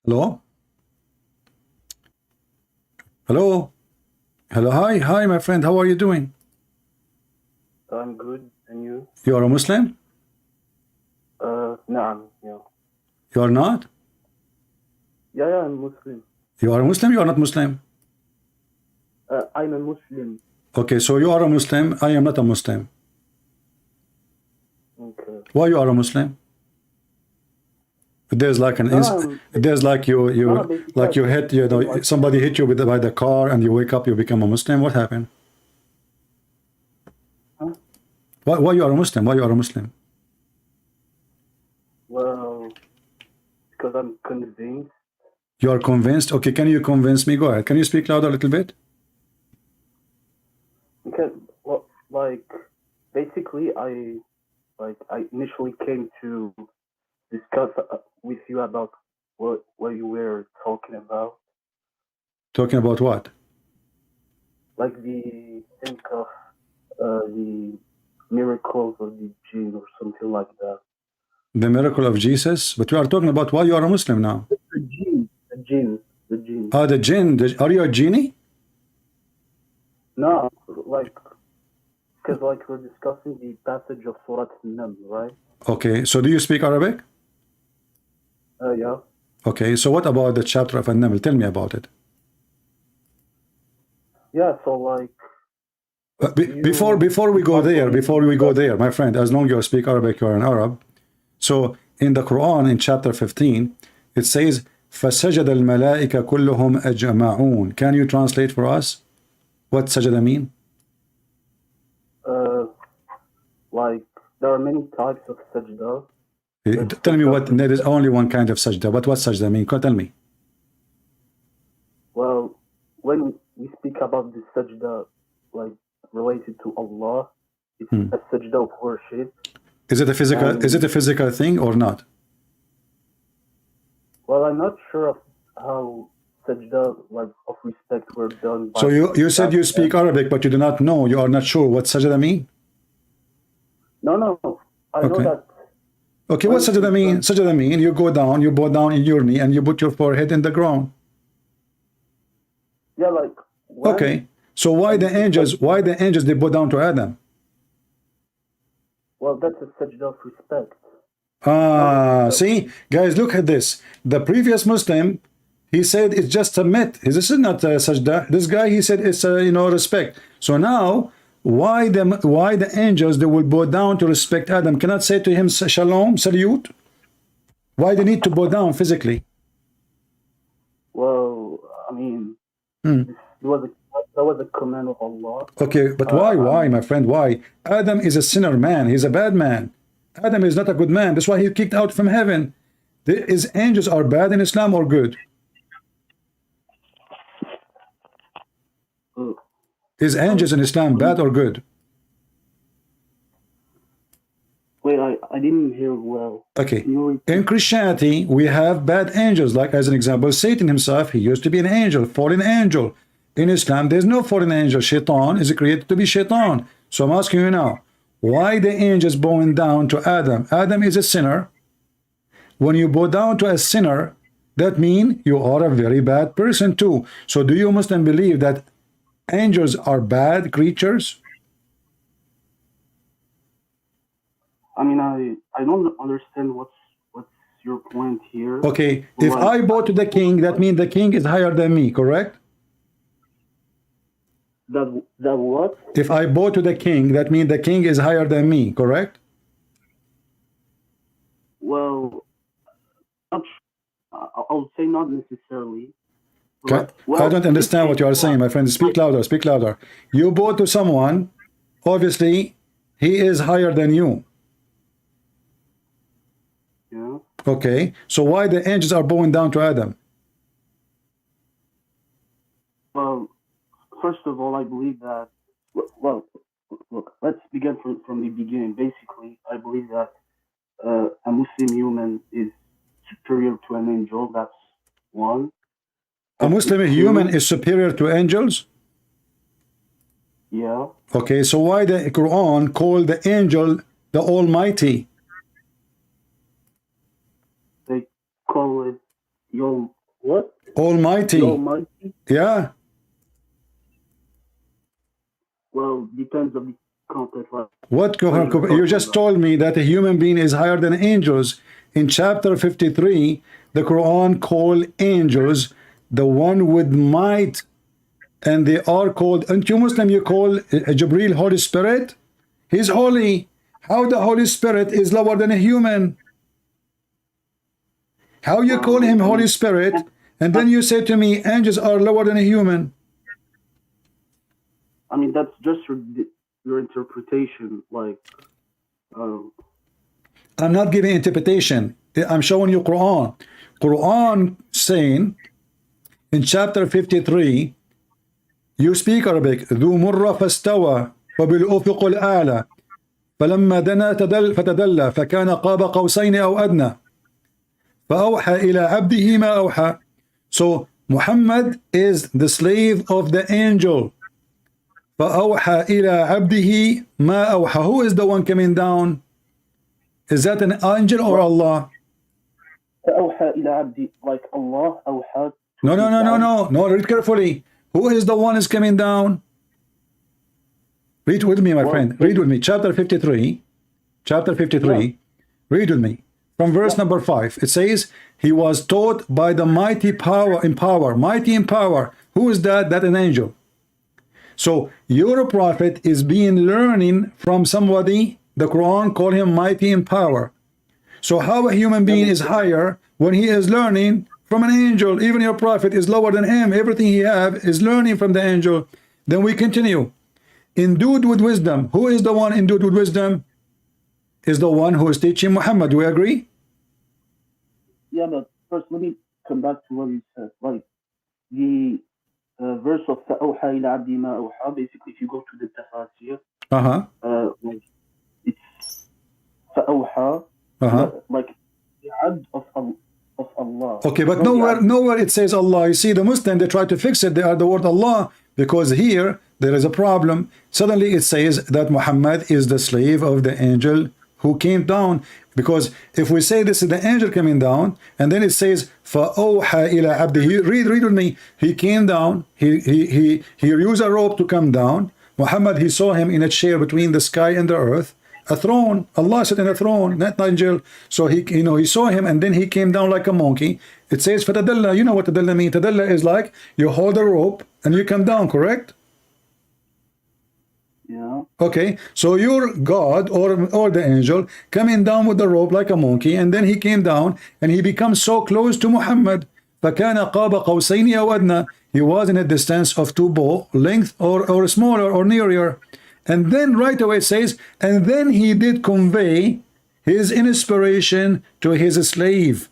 Hello? Hello? Hello? Hi, hi, my friend. How are you doing? I'm good, and you? You are a Muslim? نعم, yeah. You are not? Yeah, I'm Muslim. You are a Muslim? You are not Muslim? I'm a Muslim. Okay, so you are a Muslim. I am not a Muslim. Okay. Why you are a Muslim? There's like an No, I'm, there's like you no, you basically, like I you just hit, you feel know, like, somebody hit you with by the car and you wake up, you become a Muslim. What happened? huh? Why you are a Muslim? Why you are a Muslim? Well, because I'm convinced. You are convinced? Okay, can you convince me? Go ahead. Can you speak louder a little bit? Because, well, like, basically, I initially came to discuss with you about what you were talking about, Talking about what? like the think of the miracles of the jinn or something like that. The miracle of Jesus? But we are talking about why you are a Muslim now. The jinn, the jinn, the jinn. Ah, the jinn. Are you a genie? No, like, because like we're discussing the passage of Surah An-Naml, right? Okay, so do you speak Arabic? Yeah. Okay, so what about the chapter of An-Naml? Tell me about it. Yeah, so like Before we go there, my friend, as long as you speak Arabic, you are an Arab. So in the Quran, in chapter 15, it says, فَسَجَدَ الْمَلَائِكَ كُلُّهُمْ أَجْمَعُونَ. Can you translate for us what sajada mean? uh, like there are many types of sajda. Let's Tell me discuss what, them. there is only one kind of sajda, but what sajda mean? Tell me. Well, when we speak about the sajda, like related to Allah, it's a sajda of worship. Is it a physical thing or not? Well, I'm not sure of how sajda like of respect were done So by you said back you then. speak Arabic, but you do not know, you are not sure what sajda mean? No, I know Okay. that Okay, when what it sajda mean? concerns. Sajda mean you go down, you bow down in your knee, and you put your forehead in the ground. Yeah, like when Okay. So why I the used to angels? play. Why the angels they bow down to Adam? Well, that's a sajda of respect. Not a Ah, sajda. see, guys, look at this. The previous Muslim, he said it's just a myth. This is not a sajda. This guy, he said it's a, respect. So now, why the angels they will bow down to respect Adam? Cannot say to him shalom, salute. Why they need to bow down physically? Well, I mean, Hmm. that was a command of Allah. Okay, but why? Why, my friend? Why? Adam is a sinner man. He's a bad man. Adam is not a good man. That's why he kicked out from heaven. Is angels are bad in Islam or good? uh, Is like, angels in Islam bad or good? wait, I didn't hear well. Okay. Can you repeat? In Christianity, we have bad angels. Like as an example, Satan himself, he used to be an angel, fallen angel. In Islam, there's no fallen angel. Shaitan is created to be shaitan. So I'm asking you now, why the angels bowing down to Adam? Adam is a sinner. When you bow down to a sinner, that means you are a very bad person too. So do you Muslim believe that angels are bad creatures? I mean, I don't understand what's your point here. Okay, if Like, I bow to the king, that means the king is higher than me, correct? that what? If I bow to the king, that means the king is higher than me, correct? Well, not, I'll say not necessarily. Okay. But I well, don't in this understand what case, you are saying, my friend. Speak louder, speak louder. You bow to someone, obviously, he is higher than you. yeah. Okay, so why the angels are bowing down to Adam? Well, first of all, I believe that. Well, look, let's begin from the beginning. Basically, I believe that a Muslim human is superior to an angel. That's one. A Muslim human Two, is superior to angels? yeah, Okay, so why the Quran called the angel the Almighty? they call it Yo, what? Almighty. The Almighty? Yeah. Well, depends on the context. Like, What what you're you talking just about. told me that a human being is higher than angels. In chapter 53, the Quran call angels the one with might, and they are called, and you Muslim, you call Jibreel Holy Spirit. He's holy. How the Holy Spirit is lower than a human? How you call him I Holy mean, Spirit, and then you say to me angels are lower than a human? that's just your interpretation. Like, I'm not giving interpretation. I'm showing you Quran. Quran saying in chapter 53, you speak Arabic. ذو مرة فاستوى وبالأفق الأعلى فلما دنا فتدلى فكان قاب قوسين أو أدنى فأوحى إلى عبده ما أوحى. So Muhammad is the slave of the angel. فأوحى إلى عبده ما أوحى. Who is the one coming down? Is that an angel or Allah? فأوحى إلى عبدي, like Allah أوحى to No, no, his no, no, عبد. no. No, read carefully. Who is the one is coming down? Read with me, my friend. Read with me. Chapter 53. Chapter 53. Read with me. From verse number 5. It says, he was taught by the mighty power in power. Mighty in power. Who is that? That an angel. So your prophet is being learning from somebody. The Quran call him mighty in power. So how a human being is higher when he is learning from an angel? Even your prophet is lower than him. Everything he have is learning from the angel. Then we continue. Endued with wisdom. Who is the one endued with wisdom? Is the one who is teaching Muhammad. Do we agree? Yeah, but first let me come back to what you said. Like the verse of فأوحى إلى عبدي ما أوحى. Basically, if you go to the tafsir, like it's فأوحى, like the abd of Allah. Okay, but nowhere it says Allah. You see, the Muslim, they try to fix it. They add the word Allah because here there is a problem. Suddenly it says that Muhammad is the slave of the angel who came down. Because if we say this is the angel coming down, and then it says فَأَوْحَى إِلَىٰ عَبْدِهِ, read with me. He came down. He used a rope to come down. Muhammad, he saw him in a chair between the sky and the earth. A throne. Allah sat in a throne, not angel. So he saw him, and then he came down like a monkey. It says fatadalla. You know what tadalla means? Tadalla is like you hold a rope and you come down, correct? Yeah. Okay. So your God or the angel coming down with the rope like a monkey, and then he came down and he becomes so close to Muhammad. فَكَانَ قَابَ قَوْسَيْنِ أَوْ أَدْنَى. He was in a distance of 2 bow length or smaller or nearer. And then right away it says, and then he did convey his inspiration to his slave.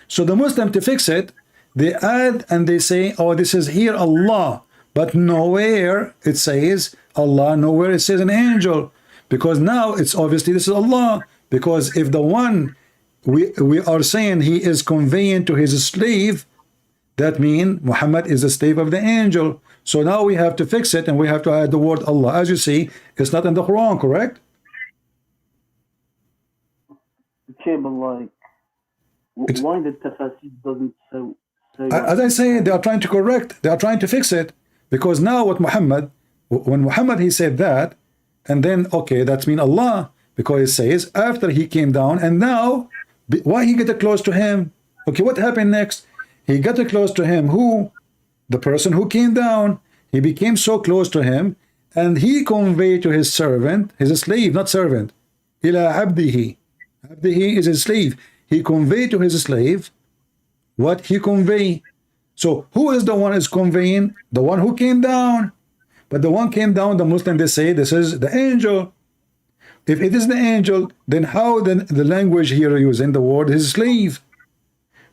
So the Muslim, to fix it, they add and they say, oh, this is here Allah. But nowhere it says Allah, nowhere it says an angel. Because now it's obviously this is Allah. Because if the one we are saying he is conveying to his slave, that means Muhammad is a slave of the angel. So now we have to fix it and we have to add the word Allah. As you see, it's not in the Quran, correct? Okay, but like, why the tafsir doesn't say as I say, they are trying to correct, they are trying to fix it. Because now when Muhammad he said that, and then, okay, that means Allah. Because it says, after he came down, and now, why he get close to him? Okay, what happened next? He got close to him. Who? The person who came down. He became so close to him, and he conveyed to his servant, his slave, not servant, ila abdihi. Abdihi is his slave. He conveyed to his slave what he conveyed. So who is the one is conveying? The one who came down. But the one came down, the Muslim, they say this is the angel. If it is the angel, then how then the language here using the word his slave?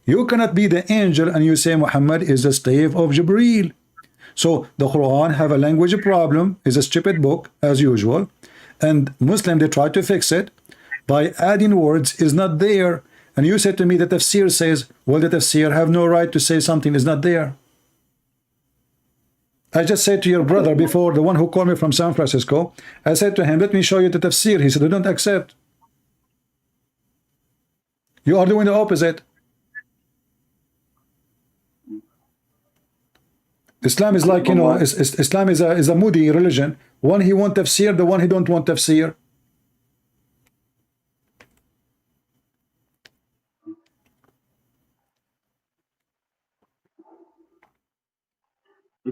You cannot be the angel and you say Muhammad is the slave of Jibreel. So the Quran have a language problem, is a stupid book as usual, and Muslim they try to fix it by adding words is not there. And you said to me that tafsir says, well, the tafsir have no right to say something is not there. I just said to your brother before, the one who called me from San Francisco, I said to him, let me show you the tafsir. He said, I don't accept. You are doing the opposite. Islam is like, you know, Islam is a moody religion. One he want tafsir, the one he don't want tafsir.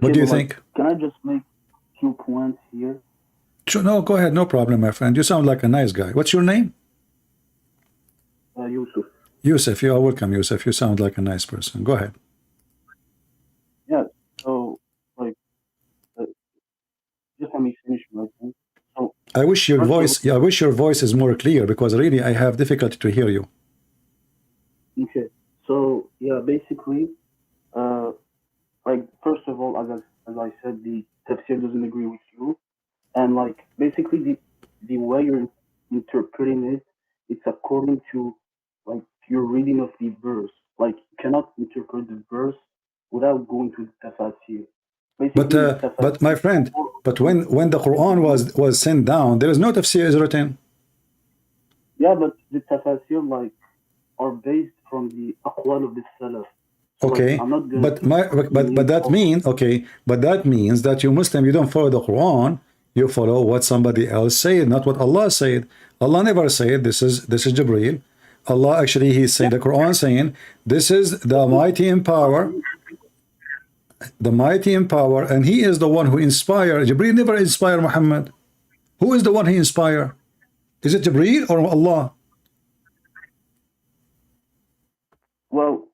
What do you think? Can I just make 2 points here? Sure, no, go ahead, no problem, my friend. You sound like a nice guy. What's your name? Yusuf. Yusuf, you are welcome, Yusuf. You sound like a nice person. Go ahead. Yeah. So, like, just let me finish my thing. So, I wish your voice is more clear, because really I have difficulty to hear you. okay. So, yeah, basically, like, first of all, as I said, the tafsir doesn't agree with you, and like, basically, the way you're interpreting it, it's according to like your reading of the verse. Like, you cannot interpret the verse without going to the tafsir. But my friend, but when the Quran was sent down, there is no tafsir is written. Yeah, but the tafsir like are based from the aqwal of the salaf. So, okay, like, but that means that you Muslim, you don't follow the Quran, you follow what somebody else said, not what Allah said. Allah never said this is Jibreel. Allah actually, he's saying, the Quran saying this is the mighty in power, and he is the one who inspired. Jibreel never inspired Muhammad. Who is the one he inspired? Is it Jibreel or Allah? Well,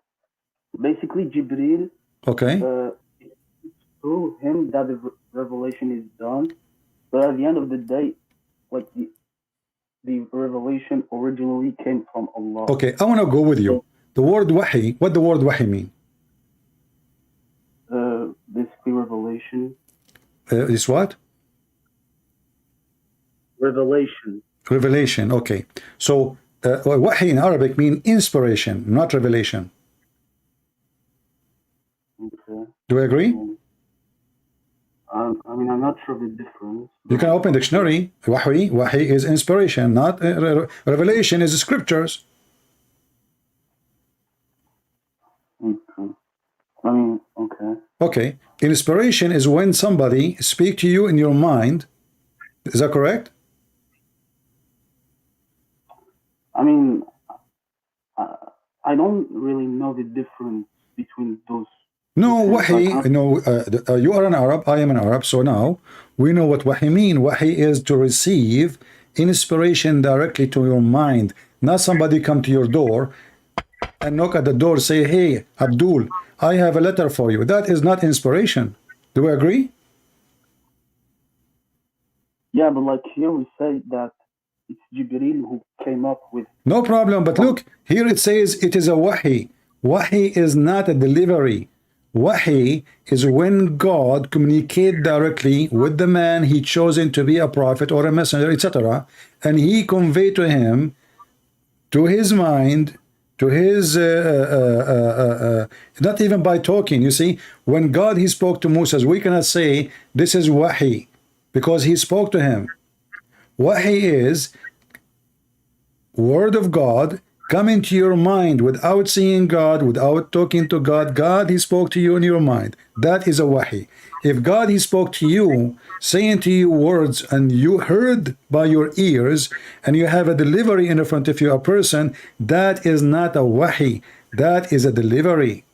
basically Jibreel, okay, it's through him that the revelation is done, but at the end of the day, like the revelation originally came from Allah. Okay, I want to go with you. The word wahi, what the word wahi mean? Basically revelation. Is what? Revelation. Revelation, okay. So, wahi in Arabic mean inspiration, not revelation. Okay. Do I agree? I mean, I'm not sure the difference. You can open dictionary. Wahi is inspiration, not revelation is scriptures. Okay. I mean, okay. Okay. Inspiration is when somebody speak to you in your mind. Is that correct? I mean, I don't really know the difference between those. No, wahi, you are an Arab, I am an Arab, so now we know what wahi mean. Wahi is to receive inspiration directly to your mind, not somebody come to your door and knock at the door, say, hey, Abdul, I have a letter for you. That is not inspiration. Do we agree? Yeah, but like here we say that it's Jibreel who came up with. No problem, but look, here it says it is a wahi. Wahi is not a delivery. Wahi is when God communicates directly with the man he chosen to be a prophet or a messenger, etc., and he convey to him, to his mind, to his not even by talking. You see, when God he spoke to Moses, we cannot say this is wahi because he spoke to him. Wahi is word of God coming to your mind without seeing God, without talking to God. God, he spoke to you in your mind. That is a wahi. If God, he spoke to you, saying to you words, and you heard by your ears, and you have a delivery in front of you, a person, that is not a wahi. That is a delivery.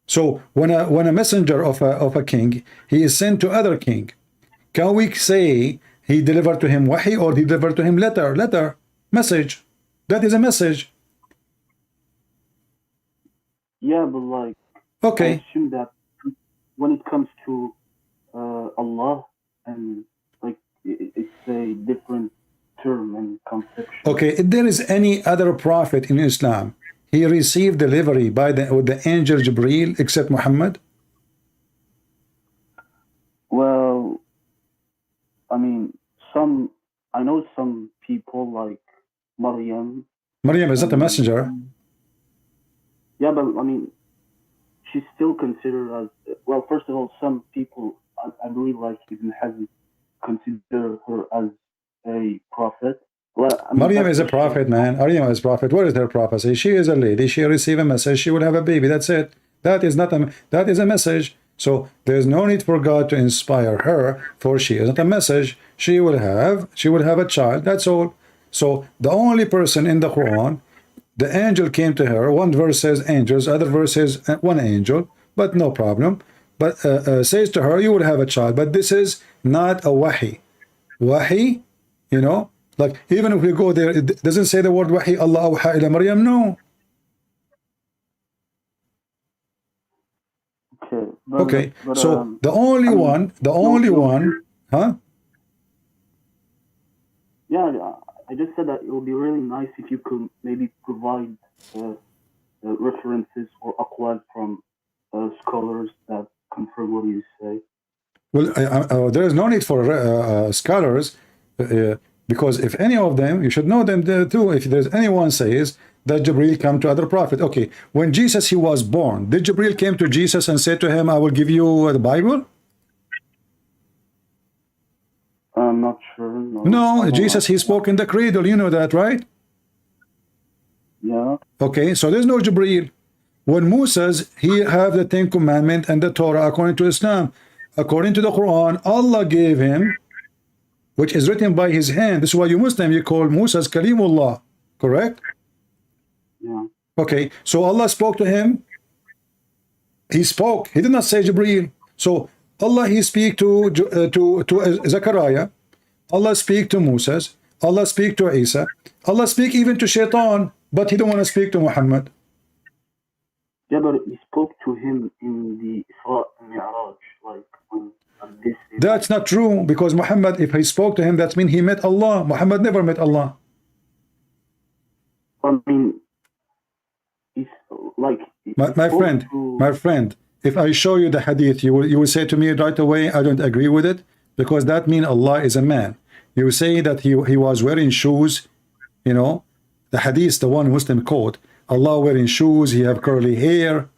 So when a messenger of a king, he is sent to other king, can we say he delivered to him wahi or he delivered to him letter, message? That is a message. Yeah, but like, okay, I assume that when it comes to Allah, and like it's a different term and conception. Okay, if there is any other prophet in Islam, he received delivery with the angel Jibreel except Muhammad? Well, I mean, I know some people like Maryam. Maryam is not a messenger. Yeah, but I mean, she's still considered as, well, first of all, some people, I believe like Ibn Hazm consider her as a prophet. Well, I mean, Maryam is a prophet, man. Maryam is a prophet. What is her prophecy? She is a lady. She received a message. She will have a baby. That's it. That is not a, that is a message. So there's no need for God to inspire her, for she is not a message. She will have a child. That's all. So the only person in the Quran, the angel came to her. One verse says angels, other verse says one angel, but no problem. But says to her, you will have a child. But this is not a wahi. Wahi, you know, like even if we go there, it doesn't say the word wahi, Allah awha ila Maryam. No. Okay, but Okay, but so the only I mean, one, huh? yeah, I just said that it would be really nice if you could maybe provide references or aqwal from scholars that confirm what you say. Well, there is no need for scholars, because if any of them, you should know them too. If there's anyone says that Jibril come to other prophet. Okay, when Jesus he was born, did Jibril came to Jesus and said to him, I will give you the Bible? I'm not sure. No, Jesus he spoke in the cradle. You know that, right? Yeah. Okay, so there's no Jibril. When Moses, he have the Ten Commandment and the Torah according to Islam. According to the Quran, Allah gave him, which is written by his hand. This is why you Muslim, you call Moses Kalimullah, correct? Yeah. Okay, so Allah spoke to him. He spoke. He did not say Jibreel. So Allah, he speak to Zechariah. Allah speak to Moses. Allah speak to Isa. Allah speak even to Shaitan, but he don't want to speak to Muhammad. Yeah, but he spoke to him in the Isra and Mi'raj, like on this. That's not true, because Muhammad, if he spoke to him, that means he met Allah. Muhammad never met Allah. I mean, it's like My friend, if I show you the hadith, you will say to me right away, I don't agree with it, because that means Allah is a man. You say that he was wearing shoes, you know, the hadith, the one Muslim quote, Allah wearing shoes, he have curly hair.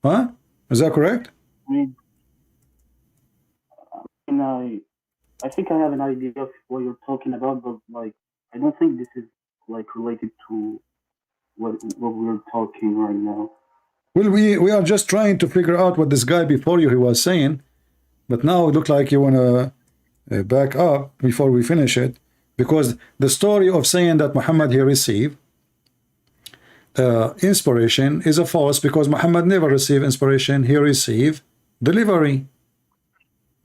Huh? Is that correct? I think I have an idea of what you're talking about, but like I don't think this is like related to what we're talking right now. Well, we are just trying to figure out what this guy before you he was saying, but now it looks like you want to back up before we finish it, because the story of saying that Muhammad he received inspiration is a false, because Muhammad never received inspiration. He received delivery.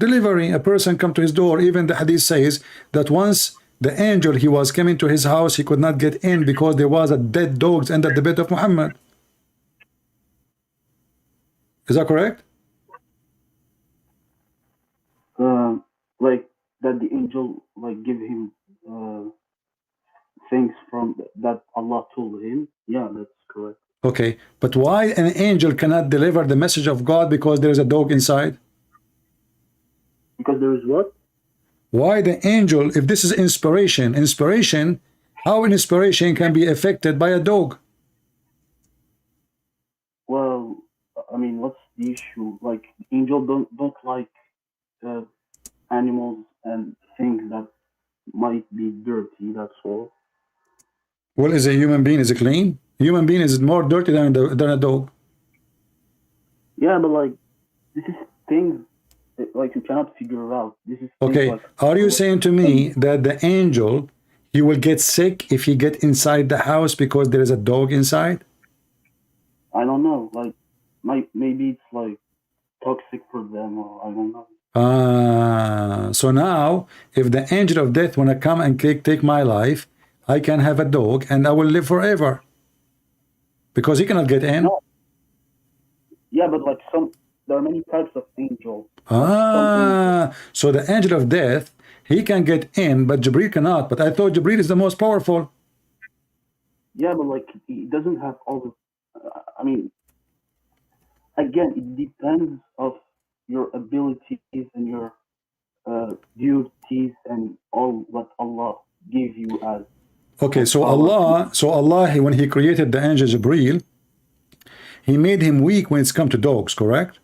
A person come to his door. Even the hadith says that once the angel he was coming to his house, he could not get in because there was a dead dogs under the bed of Muhammad. Is that correct? Like that the angel like give him things from that Allah told him. Yeah, that's correct. Okay, but why an angel cannot deliver the message of God because there is a dog inside? Because there is what? Why the angel, if this is inspiration, how inspiration can be affected by a dog? Well, I mean, what's the issue? Like, angels don't like animals and things that might be dirty. That's all. Well, is a human being is clean? Human being is more dirty than a dog. Yeah, but like this is things that, like you cannot figure out. This is okay. Like, are you saying to me that the angel he will get sick if he get inside the house because there is a dog inside? I don't know. Like, maybe it's like toxic for them, or I don't know. So now, if the angel of death wanna come and take my life, I can have a dog and I will live forever. Because he cannot get in. No. Yeah, but like there are many types of angels. So the angel of death, he can get in, but Jibreel cannot. But I thought Jibreel is the most powerful. Yeah, but like he doesn't have all the. I mean, again, it depends of your abilities and your duties and all what Allah gave you as. Okay, so Allah, when he created the angel Jibreel, he made him weak when it's come to dogs, correct?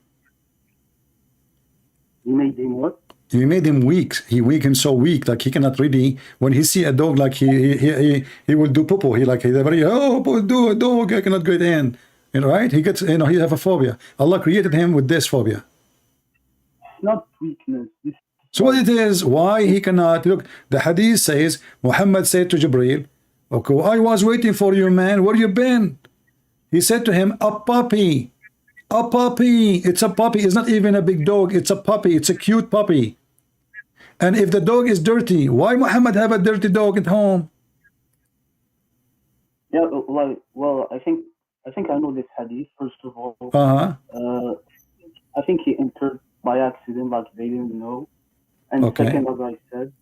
He made him what? He made him weak. He make him so weak, like he cannot really. When he see a dog, like he will do poo. He very do a dog. I cannot get in. right? He gets, he have a phobia. Allah created him with this phobia. It's not weakness. This So what it is, why he cannot, look, the hadith says, Muhammad said to Jibreel, okay, I was waiting for you, man, where you been? He said to him, a puppy, a puppy, it's a puppy, it's not even a big dog, it's a puppy, it's a cute puppy. And if the dog is dirty, why Muhammad have a dirty dog at home? yeah, like well, I think I know this hadith. First of all, I think he entered by accident, like they didn't know. And Okay. second, as I said,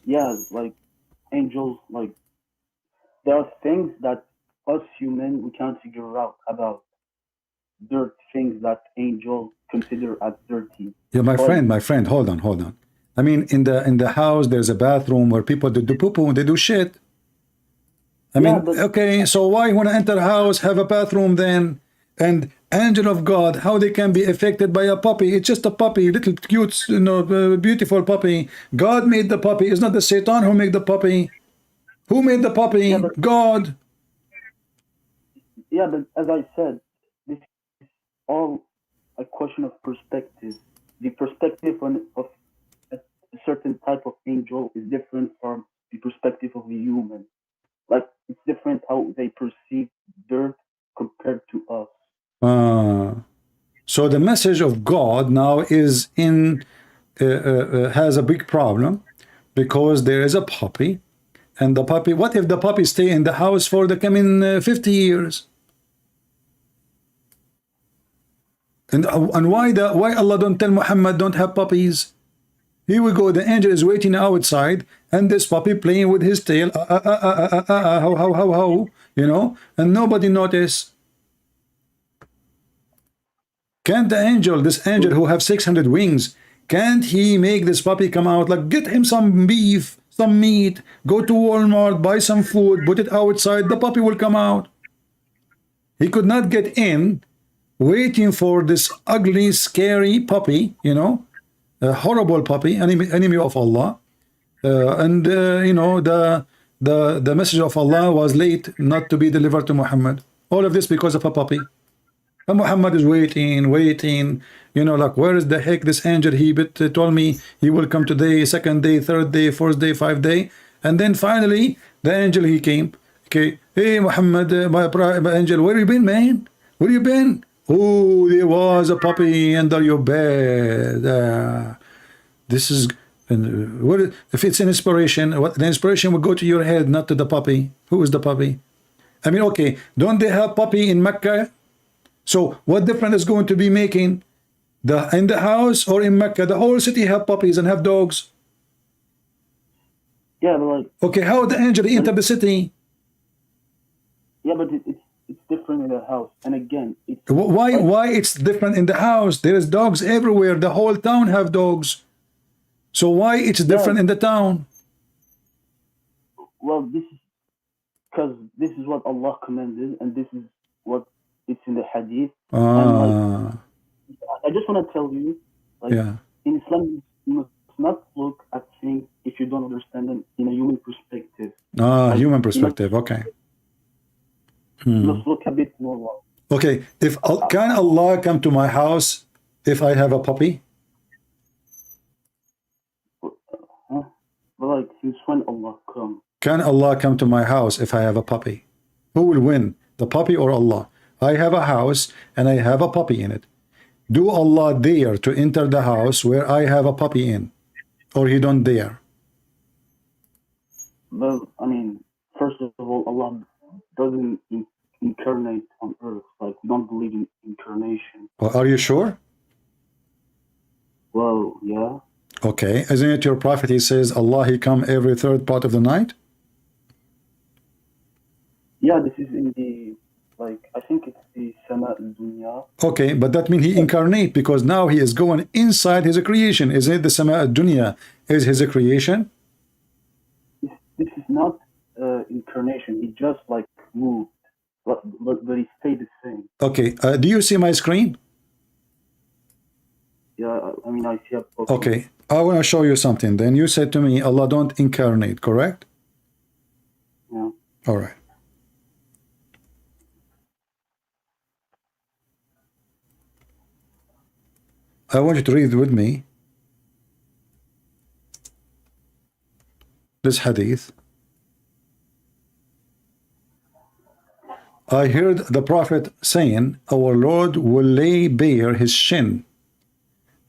yeah, like angels, like there are things that us human we can't figure out about dirt things that angels consider as dirty. Yeah, my But friend, hold on. I mean, in the house, there's a bathroom where people do poo-poo, they do shit. I yeah, mean, but okay, so why when I enter a house, have a bathroom then? And angel of God, how they can be affected by a puppy? It's just a puppy, little cute, beautiful puppy. God made the puppy. It's not the Satan who made the puppy. Who made the puppy? yeah, but God. yeah, but as I said, this is all a question of perspective. The perspective of a certain type of angel is different from the perspective of a human. Like it's different how they perceive dirt compared to us. So the message of God now is has a big problem because there is a puppy, and the puppy. What if the puppy stay in the house for the coming 50 years? And why Allah don't tell Muhammad don't have puppies? Here we go. The angel is waiting outside, and this puppy playing with his tail, how, and nobody notice. Can't the angel, this angel who have 600 wings, can't he make this puppy come out? Like, get him some beef, some meat, go to Walmart, buy some food, put it outside, the puppy will come out. He could not get in, waiting for this ugly, scary puppy, a horrible puppy, enemy of Allah. The message of Allah was late not to be delivered to Muhammad. All of this because of a puppy. And Muhammad is waiting, like, where is the heck this angel? He told me he will come today, second day, third day, fourth day, 5th day. And then finally, the angel, he came. Okay, hey, Muhammad, my angel, where you been, man? Where you been? Oh, there was a puppy under your bed. This is, if it's an inspiration, the inspiration will go to your head, not to the puppy. Who is the puppy? I mean, okay, don't they have puppy in Mecca? So what difference is going to be making in the house or in Mecca? The whole city have puppies and have dogs. Yeah, but like okay, how the angel enter the city? Yeah, but it's different in the house. And again, it's why it's different in the house? There is dogs everywhere. The whole town have dogs. So why it's different in the town? Well, this is because this is what Allah commanded, and this is what it's in the hadith. And I just want to tell you, in Islam, you must not look at things if you don't understand them in a human perspective. Human perspective, okay. You must look a bit more. Okay, can Allah come to my house if I have a puppy? But like, since when Allah come? Can Allah come to my house if I have a puppy? Who will win, the puppy or Allah? I have a house and I have a puppy in it. Do Allah dare to enter the house where I have a puppy in? Or he don't dare? Well, I mean, first of all, Allah doesn't incarnate on earth. Like, we don't believe in incarnation. Well, are you sure? Well, yeah. Okay, isn't it your prophet, he says Allah, he come every third part of the night? Yeah, this is in the, like, I think it's the Sama al-Dunya. Okay, but that means he incarnate, because now he is going inside his creation. Isn't it the Sama al-Dunya is his creation? This is not incarnation. He just like moved, but he stayed the same. Okay, do you see my screen? Yeah, I mean, I see. Okay, I want to show you something. Then you said to me, Allah don't incarnate, correct? Yeah. All right. I want you to read with me this hadith. I heard the Prophet saying, our Lord will lay bare his shin,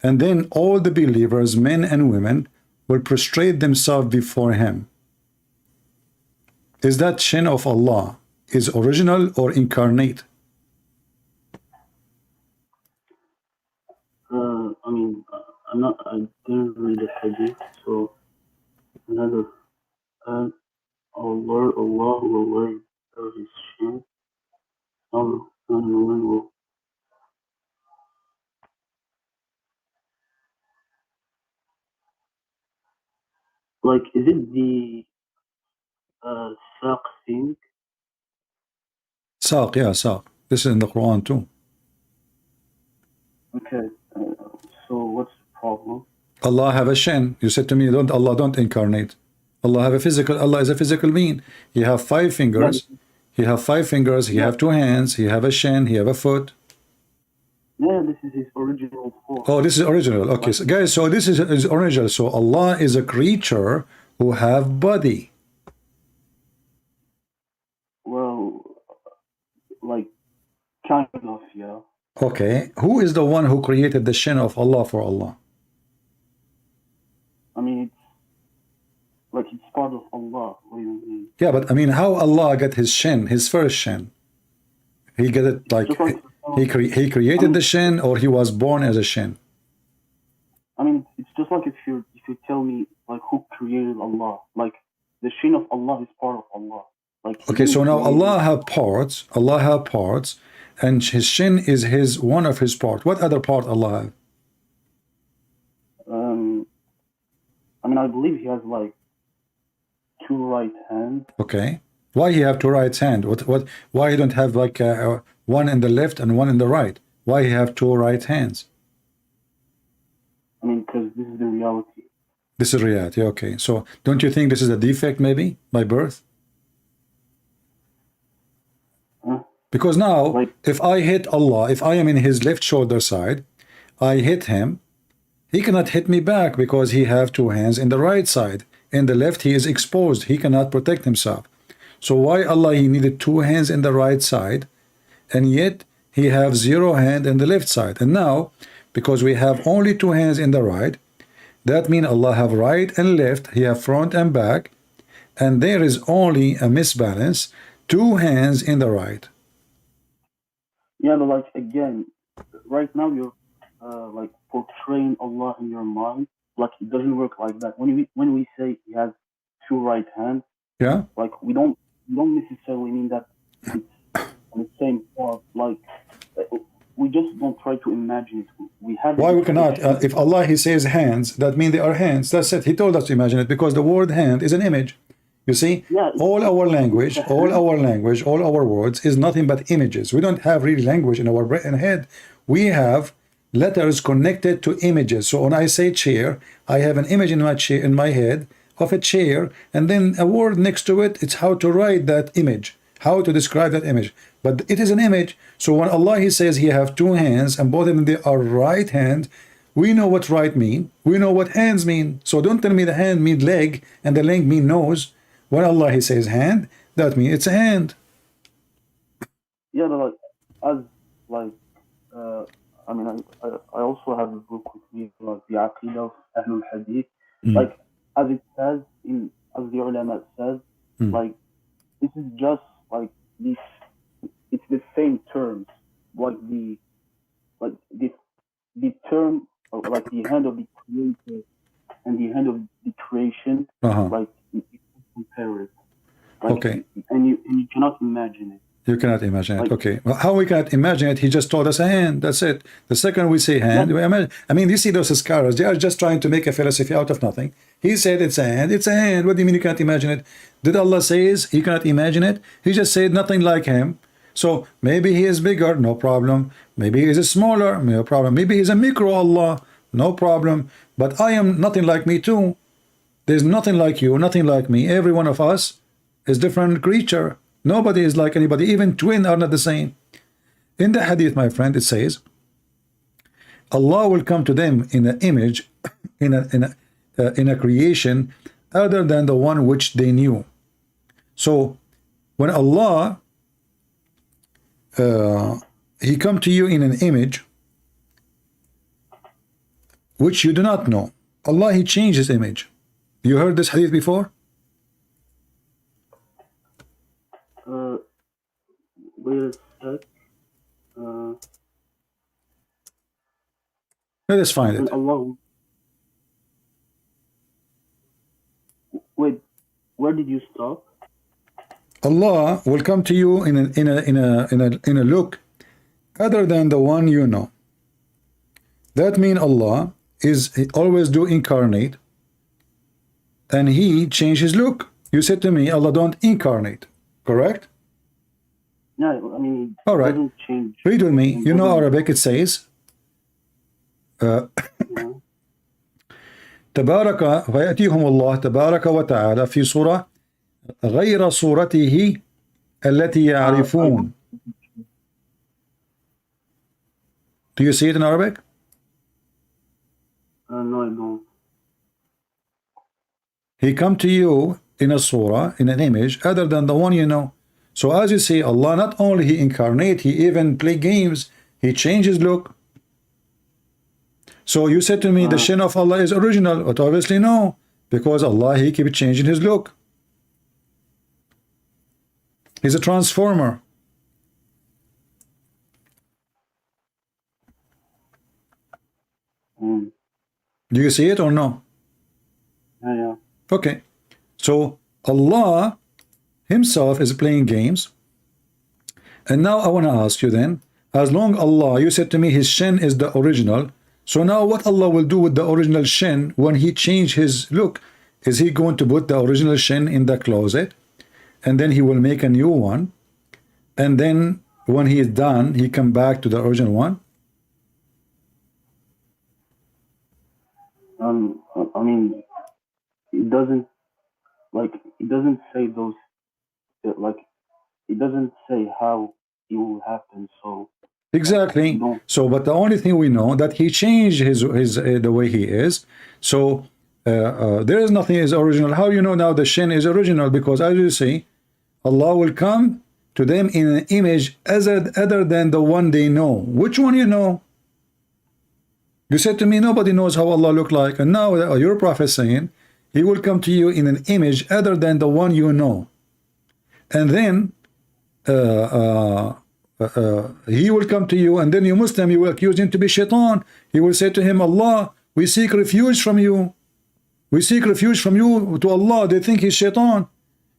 and then all the believers, men and women, will prostrate themselves before him. Is that shin of Allah is original or incarnate? I mean, I didn't read the hadith, so another, Allah will lay bare his shin, all men and women will. Like, is it the saq thing? Saq, yeah, saq. This is in the Quran too. Okay, so what's the problem? Allah have a shin. You said to me, Allah don't incarnate. Allah is a physical being. He have 5 fingers. He have 5 fingers. He have 2 hands. He have a shin. He have a foot. Yeah, this is his original form. Oh, this is original. Okay, so guys, so this is original. So Allah is a creature who have body. Well, like, kind of, yeah. Okay, who is the one who created the shin of Allah for Allah? I mean, it's part of Allah. What do you mean? Yeah, but I mean, how Allah got his shin, his first shin? He got it like he created the shin, or he was born as a shin? I mean, it's just like if you tell me like who created Allah, like the shin of Allah is part of Allah. Like, okay, so now Allah have parts. Allah have parts, and his shin is one of his part. What other part Allah have? I mean, I believe he has like 2 right hands. Okay, why he have 2 right hands? Why he don't have like one in the left and one in the right? Why he have 2 right hands? I mean, because this is the reality. This is reality. Okay, so don't you think this is a defect maybe by birth? Because now, like, if I hit Allah, if I am in his left shoulder side, I hit him, he cannot hit me back because he have 2 hands in the right side. In the left, he is exposed. He cannot protect himself. So why Allah, he needed 2 hands in the right side, and yet he have 0 hand in the left side. And now, because we have only 2 hands in the right, that means Allah have right and left, he have front and back, and there is only a misbalance, 2 hands in the right. Yeah, but like, again, right now you're like portraying Allah in your mind. Like, it doesn't work like that. When we say he has 2 right hands, yeah, like we don't necessarily mean that it's on the same part. Like, we just don't try to imagine it. We have. Why we cannot? If Allah he says hands, that means they are hands. That's it. He told us to imagine it because the word hand is an image. You see, yeah, all our language, all our words is nothing but images. We don't have real language in our brain and head. We have letters connected to images. So when I say chair, I have an image in my chair, in my head of a chair, and then a word next to it. It's how to write that image, how to describe that image. But it is an image. So when Allah he says he have 2 hands and both of them they are right hand, we know what right mean. We know what hands mean. So don't tell me the hand mean leg and the leg mean nose. When Allah he says hand, that means it's a hand. Yeah, but like, as like, I mean, I also have a book with me, like the Aqidah of Ahlul Hadith. Like, as it says as the ulama says, like, this is just like this. It's the same terms, like the term, like the hand of the creator and the hand of the creation, like. Compare it. Like, okay. And you cannot imagine it. You cannot imagine it. Okay. Well, how we cannot imagine it? He just told us a hand. That's it. The second we say hand, we imagine. I mean, you see those scholars, they are just trying to make a philosophy out of nothing. He said it's a hand. It's a hand. What do you mean you cannot imagine it? Did Allah say he cannot imagine it? He just said nothing like him. So maybe he is bigger, no problem. Maybe he is smaller, no problem. Maybe he's a micro Allah, no problem. But I am nothing like me too. There's nothing like you, nothing like me. Every one of us is different creature. Nobody is like anybody. Even twins are not the same. In the hadith, my friend, it says, Allah will come to them in an image, in a creation other than the one which they knew. So when Allah he come to you in an image which you do not know, Allah he changed his image. You heard this hadith before? Wait a sec. Let us find it. Allah. Wait, where did you stop? Allah will come to you in a look other than the one you know. That means Allah is always do incarnate, and he changed his look. You said to me, Allah don't incarnate, correct? No, I mean, all right. Doesn't change. Read with me. You know Arabic. It says, تبارك فيأتيهم الله تبارك وتعالى في صورة غير صورته التي يعرفون. Do you see it in Arabic? No, I don't. He come to you in a surah, in an image other than the one you know. So as you see, Allah not only he incarnate, he even play games, he changes look. So you said to me the shin of Allah is original, but obviously no, because Allah he keep changing his look. He's a transformer. Do you see it or no? Yeah. Okay. So Allah himself is playing games. And now I want to ask you then, as long Allah, you said to me his shin is the original. So now what Allah will do with the original shin when he change his look? Is he going to put the original shin in the closet? And then he will make a new one? And then when he is done, he come back to the original one? I mean, it doesn't say those, like, it doesn't say how it will happen, so. Exactly. So, but the only thing we know that he changed his the way he is. So there is nothing is original. How you know now the shin is original? Because as you see, Allah will come to them in an image other than the one they know. Which one you know? You said to me nobody knows how Allah look like, and now your prophet saying he will come to you in an image other than the one you know, and then he will come to you, and then you Muslim, you will accuse him to be shaitan. He will say to him, Allah, we seek refuge from you. We seek refuge from you to Allah. They think he's shaitan.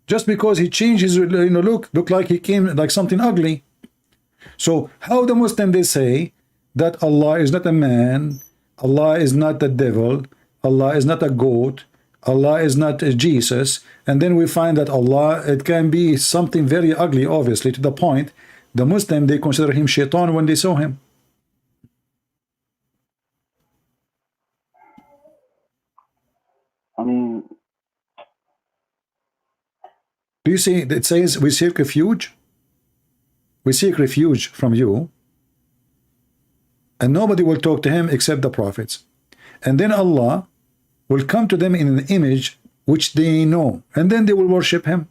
Just because he changed his look like he came like something ugly. So how the Muslim they say that Allah is not a man, Allah is not the devil, Allah is not a goat, Allah is not Jesus, and then we find that Allah, it can be something very ugly, obviously, to the point the Muslim, they consider him shaitan when they saw him. I mean, do you see it says we seek refuge? We seek refuge from you, and nobody will talk to him except the prophets. And then Allah will come to them in an image which they know, and then they will worship him.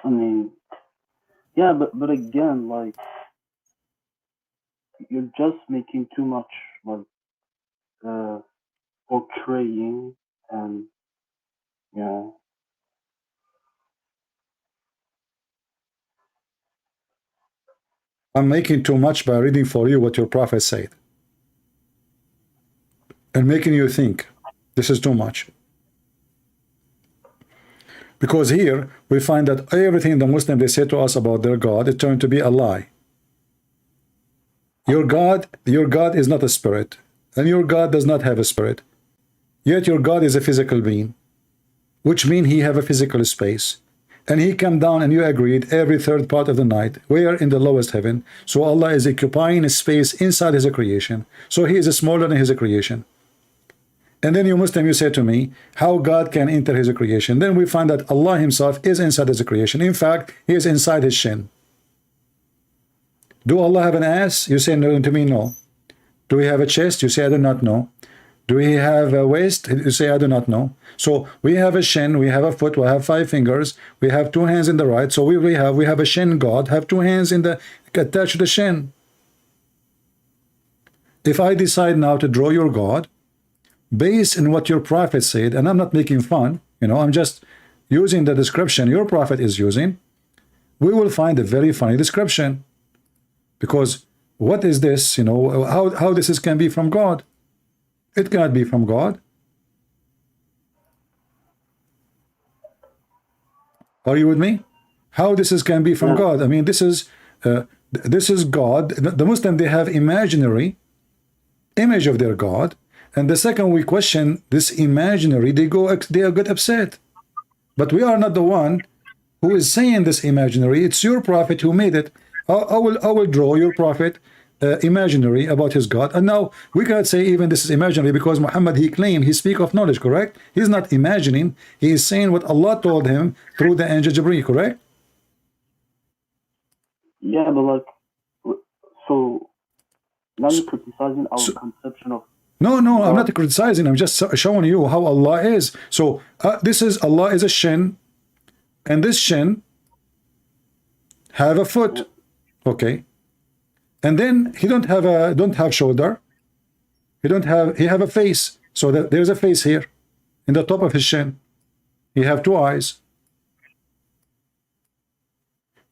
I mean, yeah, but again, like, you're just making too much, like, portraying, and yeah. I'm making too much by reading for you what your prophet said, and making you think this is too much. Because here we find that everything the Muslim they say to us about their God, it turned to be a lie. Your God is not a spirit, and your God does not have a spirit. Yet your God is a physical being, which means he have a physical space. And he come down, and you agreed, every third part of the night. We are in the lowest heaven. So Allah is occupying a space inside his creation. So he is smaller than his creation. And then you Muslim, you say to me, how God can enter his creation. Then we find that Allah himself is inside his creation. In fact, he is inside his shin. Do Allah have an ass? You say no to me, no. Do we have a chest? You say I do not know. Do we have a waist? You say I do not know. So we have a shin, we have a foot, we have 5 fingers, we have 2 hands in the right. So we have a shin God, have 2 hands in the attached to the shin. If I decide now to draw your God, based on what your prophet said, and I'm not making fun, you know, I'm just using the description your prophet is using, we will find a very funny description. Because what is this, you know, how this can be from God? It cannot be from God. Are you with me? How this can be from God? I mean, this is God. The Muslim, they have imaginary image of their God, and the second we question this imaginary, they get upset. But we are not the one who is saying this imaginary. It's your prophet who made it. I will draw your prophet imaginary about his God. And now we cannot say even this is imaginary, because Muhammad, he claimed, he speak of knowledge, correct? He's not imagining. He is saying what Allah told him through the angel Jibreel, correct? Yeah, but like, so now you're criticizing our conception of. No, I'm not criticizing. I'm just showing you how Allah is. So this is Allah is a shin, and this shin have a foot, okay, and then he don't have shoulder. He have a face. So there's a face here in the top of his shin. He have 2 eyes,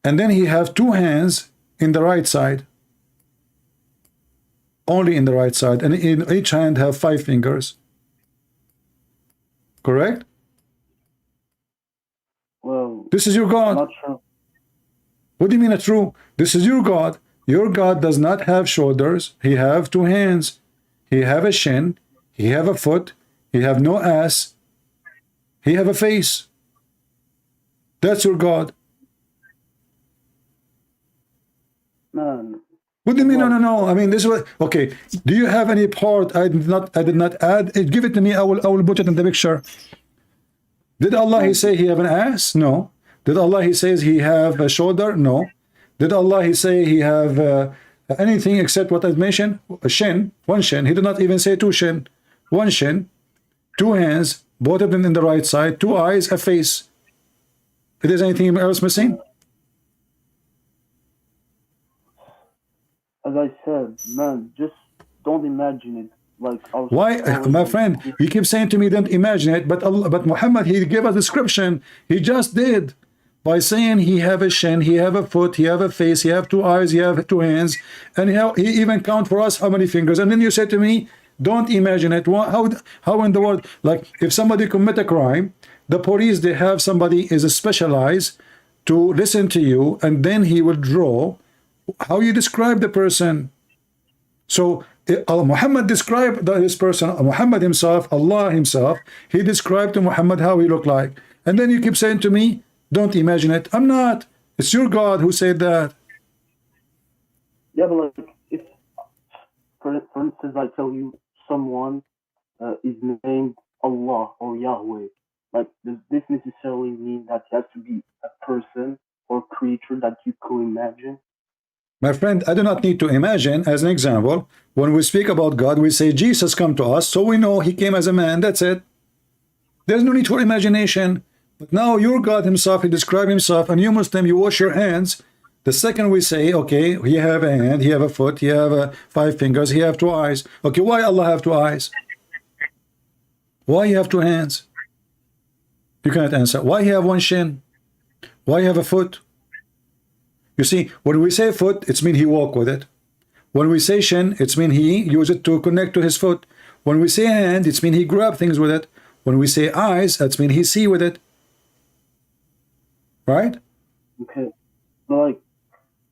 and then he have 2 hands in the right side. Only in the right side, and in each hand have 5 fingers. Correct? Well, this is your God. I'm not sure. What do you mean it's true? This is your God. Your God does not have shoulders. He have 2 hands. He have a shin. He have a foot. He have no ass. He have a face. That's your God. Man. What do you mean? No. I mean, this is what. Okay. Do you have any part I did not add? Give it to me. I will put it in the picture. Did Allah he say he have an ass? No. Did Allah he says he have a shoulder? No. Did Allah he say he have anything except what I mentioned? A shin, 1 shin. He did not even say 2 shin. 1 shin, 2 hands, both of them in the right side, 2 eyes, a face. If there's anything else missing? As I said, man, just don't imagine it. Like why, my friend? You keep saying to me, don't imagine it, but Muhammad, he gave a description. He just did by saying he have a shin, he have a foot, he have a face, he have 2 eyes, he have 2 hands, and he even count for us how many fingers. And then you say to me, don't imagine it. How in the world? Like if somebody commit a crime, the police, they have somebody is specialized to listen to you, and then he will draw how you describe the person. So Muhammad described this person, Muhammad himself, Allah himself, he described to Muhammad how he looked like. And then you keep saying to me, don't imagine it. I'm not. It's your God who said that. Yeah, but like, if, for instance, I tell you someone is named Allah or Yahweh, like, does this necessarily mean that he has to be a person or creature that you could imagine? My friend, I do not need to imagine. As an example, when we speak about God, we say Jesus come to us, so we know he came as a man. That's it. There's no need for imagination. But now your God himself, he described himself, and you Muslim, you wash your hands. The second we say, okay, he have a hand, he have a foot, he have 5 fingers, he have 2 eyes. Okay, why Allah have 2 eyes? Why he have 2 hands? You cannot answer. Why he have 1 shin? Why he have a foot? You see, when we say foot, it's mean he walk with it. When we say shin, it's mean he use it to connect to his foot. When we say hand, it's mean he grab things with it. When we say eyes, that's mean he see with it. Right? Okay. But like,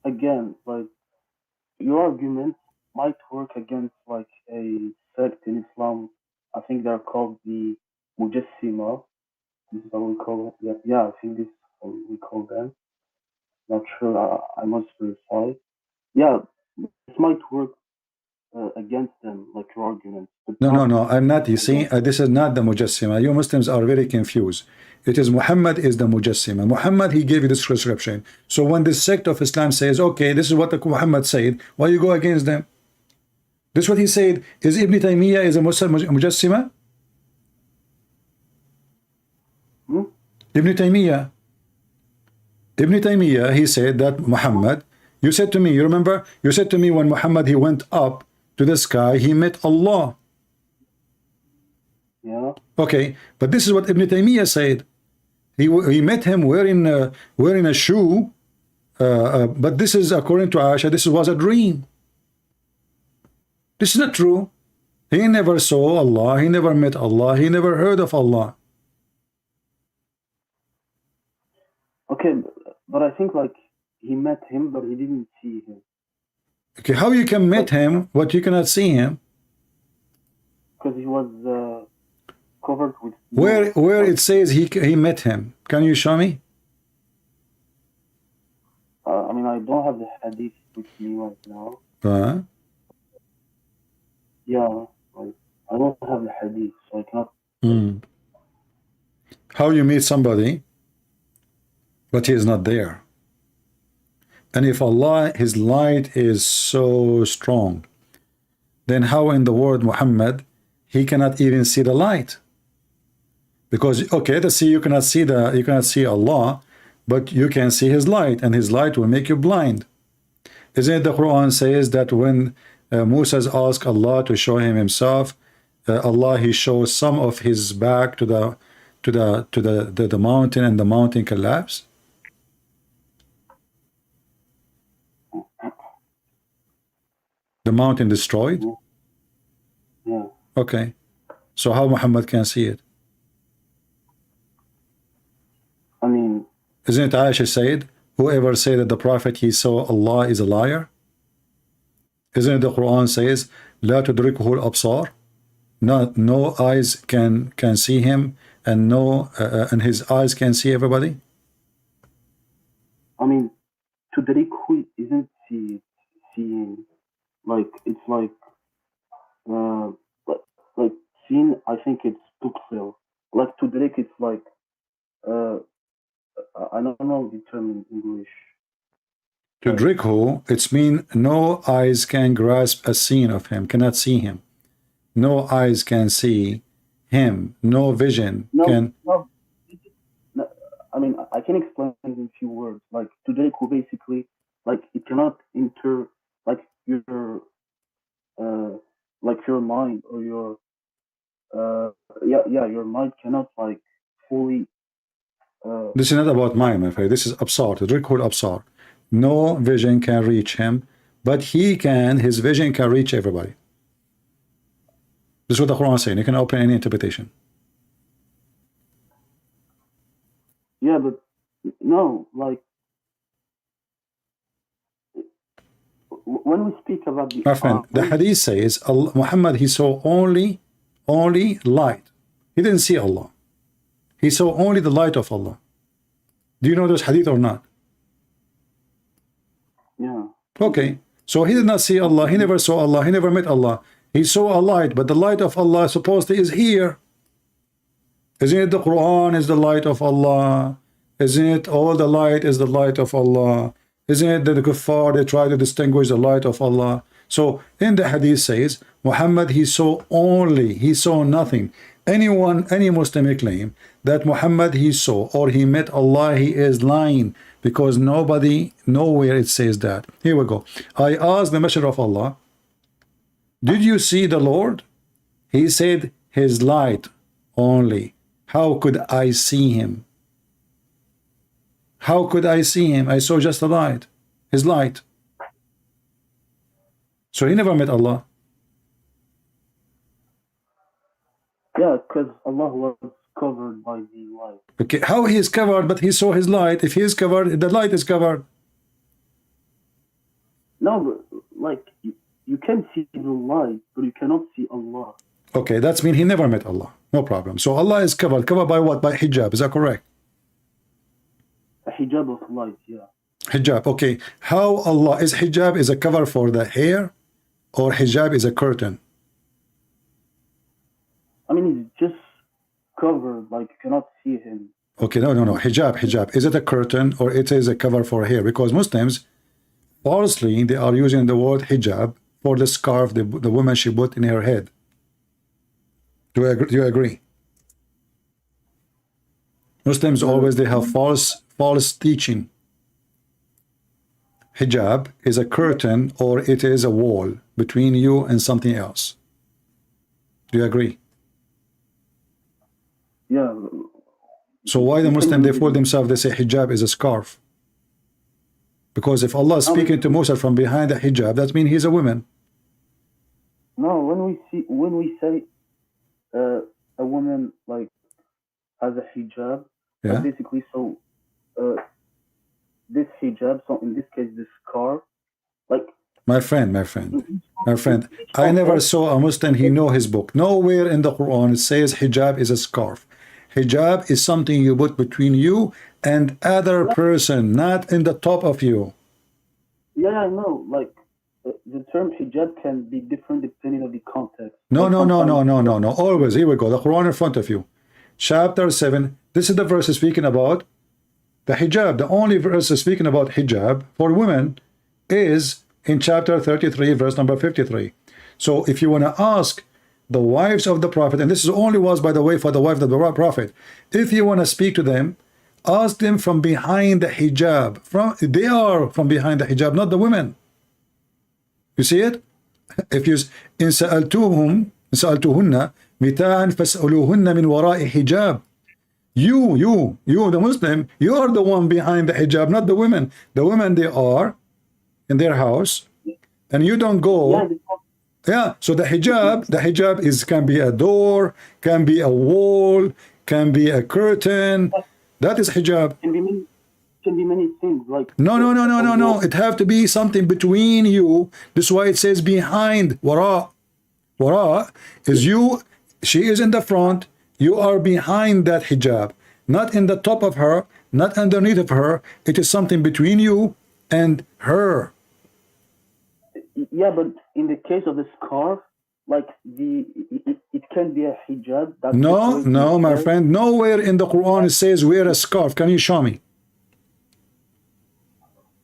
again, like, your argument might work against like a sect in Islam. I think they're called the Mujassima. This is how we call it. Yeah, I think this is how we call them. Not sure. I must verify. Yeah, this might work against them, like your argument. But No. I'm not. You see, this is not the Mujassima. You Muslims are very confused. It is Muhammad is the Mujassima. Muhammad, he gave you this prescription. So when this sect of Islam says, okay, this is what Muhammad said, why you go against them? This is what he said. Is Ibn Taymiyyah is a Muslim Mujassima? Ibn Taymiyyah, he said that Muhammad, you said to me, you remember? You said to me when Muhammad, he went up to the sky, he met Allah. Yeah. Okay, but this is what Ibn Taymiyyah said. He met him wearing a shoe, but this is according to Aisha, this was a dream. This is not true. He never saw Allah, he never met Allah, he never heard of Allah. Okay, but I think like he met him, but he didn't see him. Okay, how you can meet him, but you cannot see him? Because he was covered with. Where it says he met him? Can you show me? I mean, I don't have the hadith with me right now. Yeah, like, I don't have the hadith, so I cannot. How you meet somebody, but he is not there? And if Allah, his light is so strong, then how in the world Muhammad, he cannot even see the light? Because okay, let's see, you cannot see Allah, but you can see his light, and his light will make you blind. Isn't it the Quran says that when Moses asked Allah to show him himself, Allah, he shows some of his back to the mountain, and the mountain collapsed? The mountain destroyed? Yeah. Okay. So how Muhammad can see it? I mean, isn't it Aisha said, whoever said that the Prophet he saw Allah is a liar? Isn't it the Quran says, لا تدركه الأبصار? No eyes can see him, and and his eyes can see everybody? I mean, tudrikhu isn't seeing. Like it's like seeing. I think it's tuksir. Like tudrik, it's like I don't know the term in English. Tudrikhu, it's mean no eyes can grasp a scene of him, cannot see him. No eyes can see him. No vision can. No, I mean, I can explain in a few words. Like tudrikhu, basically, like it cannot enter like your mind or your your mind cannot like fully. This is not about mind, my friend. This is absar. Tudrikhu al-absar. No vision can reach him, but he can. His vision can reach everybody. This is what the Quran is saying. You can open any interpretation. Yeah, but no, like when we speak about the. My friend, the hadith says Muhammad, he saw only light. He didn't see Allah. He saw only the light of Allah. Do you know this hadith or not? Yeah. Okay. So he did not see Allah. He never saw Allah. He never met Allah. He saw a light, but the light of Allah supposedly is here. Isn't it the Quran is the light of Allah? Isn't it all the light is the light of Allah? Isn't it that the kuffar, they try to distinguish the light of Allah? So in the hadith says, Muhammad, he saw nothing. Any Muslim claim that Muhammad he saw or he met Allah, he is lying, because nowhere it says that. Here we go. I asked the Messenger of Allah, did you see the Lord? He said, his light only. How could I see him? How could I see him? I saw just the light, his light. So he never met Allah. Yeah, because Allah was covered by the light. Okay, how he is covered, but he saw his light? If he is covered, the light is covered. No, but like you can see the light, but you cannot see Allah. Okay, that's mean he never met Allah. No problem. So Allah is covered. Covered by what? By hijab. Is that correct? A hijab of light, yeah. Hijab. Okay. How Allah is hijab is a cover for the hair, or hijab is a curtain? I mean, he's just covered, like you cannot see him. Okay, no. Hijab. Is it a curtain or it is a cover for hair? Because Muslims, falsely, they are using the word hijab for the scarf the woman she put in her head. Do you agree? Muslims always, they have false teaching. Hijab is a curtain or it is a wall between you and something else. Do you agree? Yeah. So why the Muslim, they fool themselves, they say hijab is a scarf? Because if Allah is speaking to Musa from behind the hijab, that means he's a woman. No, when we say a woman like has a hijab, Yeah. basically, so this hijab, so in this case, this scarf, like My friend, I never saw a Muslim, he know his book. Nowhere in the Quran it says hijab is a scarf. Hijab is something you put between you and other person, not in the top of you. Yeah, I know. Like the term hijab can be different depending on the context. No. Like, Always, here we go. The Quran in front of you. Chapter 7. This is the verse speaking about the hijab. The only verse speaking about hijab for women is in chapter 33, verse number 53. So if you want to ask the wives of the Prophet, and this is only was, by the way, for the wife of the Prophet, if you want to speak to them, ask them from behind the hijab. They are from behind the hijab, not the women. You see it? If you in سألتوهن متاعا فاسألوهن من وراء حجاب. You, the Muslim, you are the one behind the hijab, not the women. The women, they are in their house, and you don't go. Yeah, so the hijab is can be a door, can be a wall, can be a curtain. That is hijab. Can be many things. Like No. It have to be something between you. This is why it says behind. Wara. Wara is you. She is in the front. You are behind that hijab, not in the top of her, not underneath of her. It is something between you and her. Yeah, but in the case of the scarf, like it can be a hijab. No, my friend. Nowhere in the Quran it says wear a scarf. Can you show me?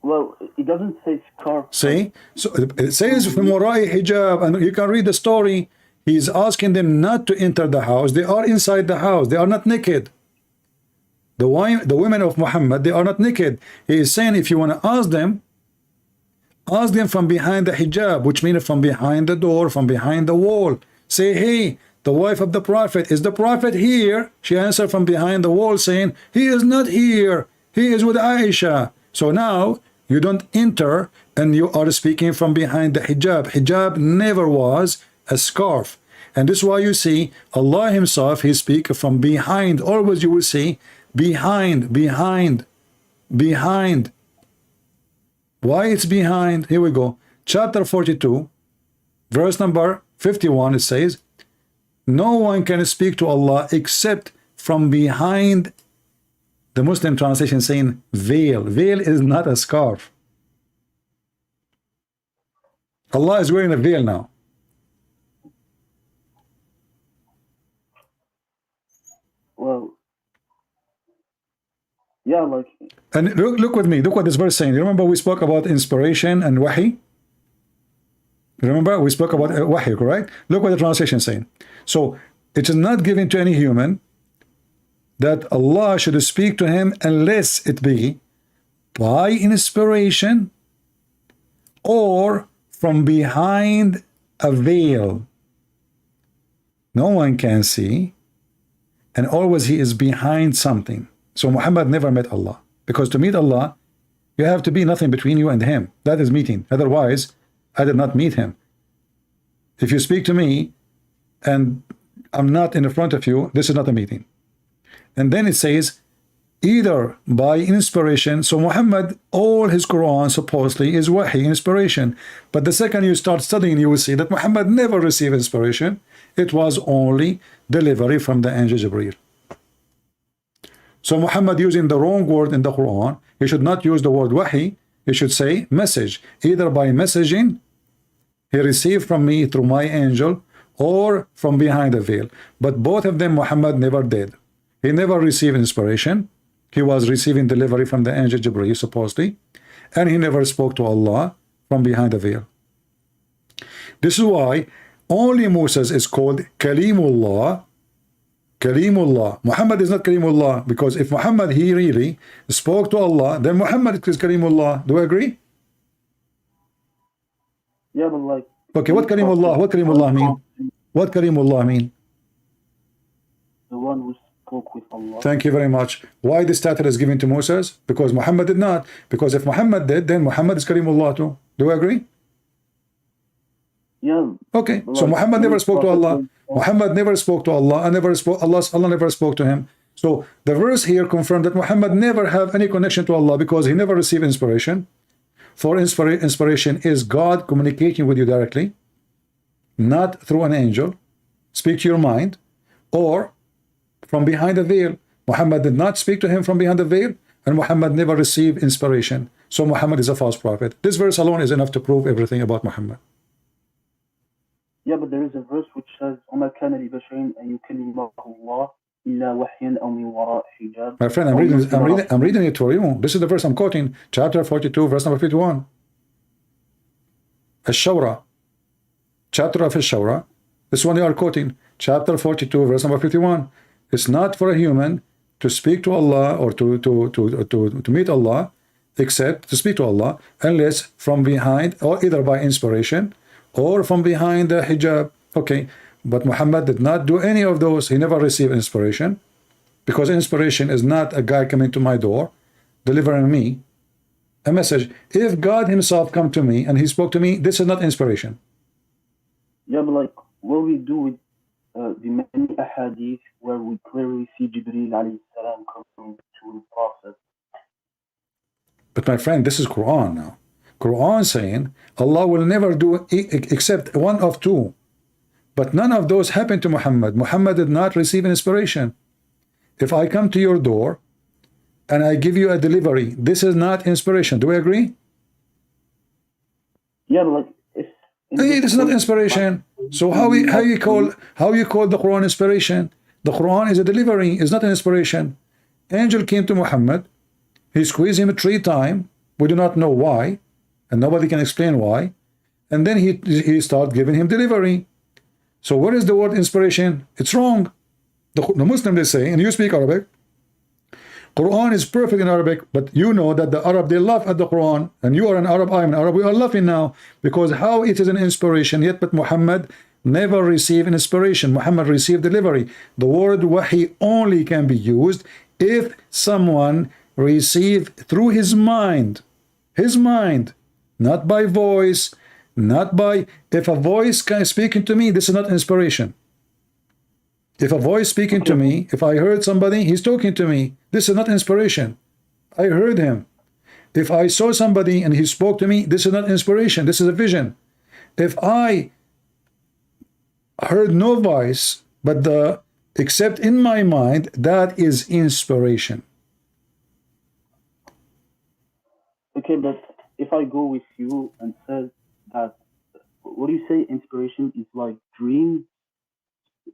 Well, it doesn't say scarf. See? So it says from warai hijab, and you can read the story. He's asking them not to enter the house. They are inside the house. They are not naked. The women of Muhammad, they are not naked. He is saying if you want to ask them from behind the hijab, which means from behind the door, from behind the wall. Say, hey, the wife of the Prophet, is the Prophet here? She answered from behind the wall saying, he is not here. He is with Aisha. So now you don't enter and you are speaking from behind the hijab. Hijab never was a scarf. And this is why you see Allah himself, he speaks from behind. Always you will see behind. Why it's behind? Here we go. Chapter 42, verse number 51, it says, no one can speak to Allah except from behind. The Muslim translation saying veil. Veil is not a scarf. Allah is wearing a veil now. Well, yeah, like. And look with me. Look what this verse is saying. You remember we spoke about inspiration and wahi? Remember we spoke about wahi, correct? Look what the translation is saying. So it is not given to any human that Allah should speak to him unless it be by inspiration or from behind a veil. No one can see, and always he is behind something. So Muhammad never met Allah, because to meet Allah you have to be nothing between you and him. That is meeting. Otherwise I did not meet him. If you speak to me and I'm not in front of you, this is not a meeting. And then it says either by inspiration. So Muhammad, all his Quran supposedly is wahi, inspiration. But the second you start studying, you will see that Muhammad never received inspiration. It was only delivery from the angel Jibreel. So Muhammad using the wrong word in the Quran. He should not use the word wahi. He should say message. Either by messaging, he received from me through my angel, or from behind the veil. But both of them Muhammad never did. He never received inspiration. He was receiving delivery from the angel Jibreel supposedly, and he never spoke to Allah from behind the veil. This is why only Moses is called Kalimullah. Kalimullah. Muhammad is not Kalimullah, because if Muhammad he really spoke to Allah, then Muhammad is Kalimullah. Do you agree? Yeah, but like. Okay, what Kalimullah? What Kalimullah mean? What Kalimullah mean? The one who spoke with Allah. Thank you very much. Why this title is given to Moses? Because Muhammad did not. Because if Muhammad did, then Muhammad is Kalimullah too. Do you agree? Yeah. Okay, so Muhammad never spoke to Allah. Muhammad never spoke to Allah, and never spoke Allah never spoke to him. So the verse here confirmed that Muhammad never have any connection to Allah, because he never received inspiration. For inspiration is God communicating with you directly, not through an angel. Speak to your mind, or from behind the veil. Muhammad did not speak to him from behind the veil, and Muhammad never received inspiration. So Muhammad is a false prophet. This verse alone is enough to prove everything about Muhammad. Yeah, but there is a verse which says, وَمَا كَانَ لِبَشَرٍ أَن يُكَلِّمَهُ اللَّهُ إِلَّا وَحْيًا أَوْ مِنْ وَرَاءِ حِجَابٍ. My friend, I'm reading it for you. This is the verse I'm quoting, chapter 42, verse number 51. Ash-Shawra, chapter of Ash-Shawra. This one you are quoting, chapter 42, verse number 51. It's not for a human to speak to Allah or to meet Allah, except to speak to Allah, unless from behind, or either by inspiration or from behind the hijab. Okay, but Muhammad did not do any of those. He never received inspiration, because inspiration is not a guy coming to my door delivering me a message. If God himself come to me and he spoke to me, this is not inspiration. Yeah, but like what we do with the many ahadith where we clearly see Jibreel alayhi salam coming to the Prophet. But my friend, this is Quran now. Quran saying Allah will never do except one of two. But none of those happened to Muhammad. Muhammad did not receive inspiration. If I come to your door and I give you a delivery, this is not inspiration. Do we agree? Yeah, but like Hey, this is not inspiration. So how you call the Quran inspiration? The Quran is a delivery, is not an inspiration. Angel came to Muhammad. He squeezed him 3 times. We do not know why, and nobody can explain why. And then he started giving him delivery. So what is the word inspiration? It's wrong. The Muslim, they say, and you speak Arabic, Quran is perfect in Arabic, but you know that the Arab, they laugh at the Quran, and you are an Arab, I am an Arab, we are laughing now, because how it is an inspiration, yet but Muhammad never received inspiration. Muhammad received delivery. The word wahi only can be used if someone received through his mind, not by voice, not by, if a voice can speaking to me, this is not inspiration. If a voice speaking to me, if I heard somebody, he's talking to me, this is not inspiration. I heard him. If I saw somebody and he spoke to me, this is not inspiration, this is a vision. If I heard no voice, but except in my mind, that is inspiration. Okay, but if I go with you and say that, what do you say inspiration is like dreams?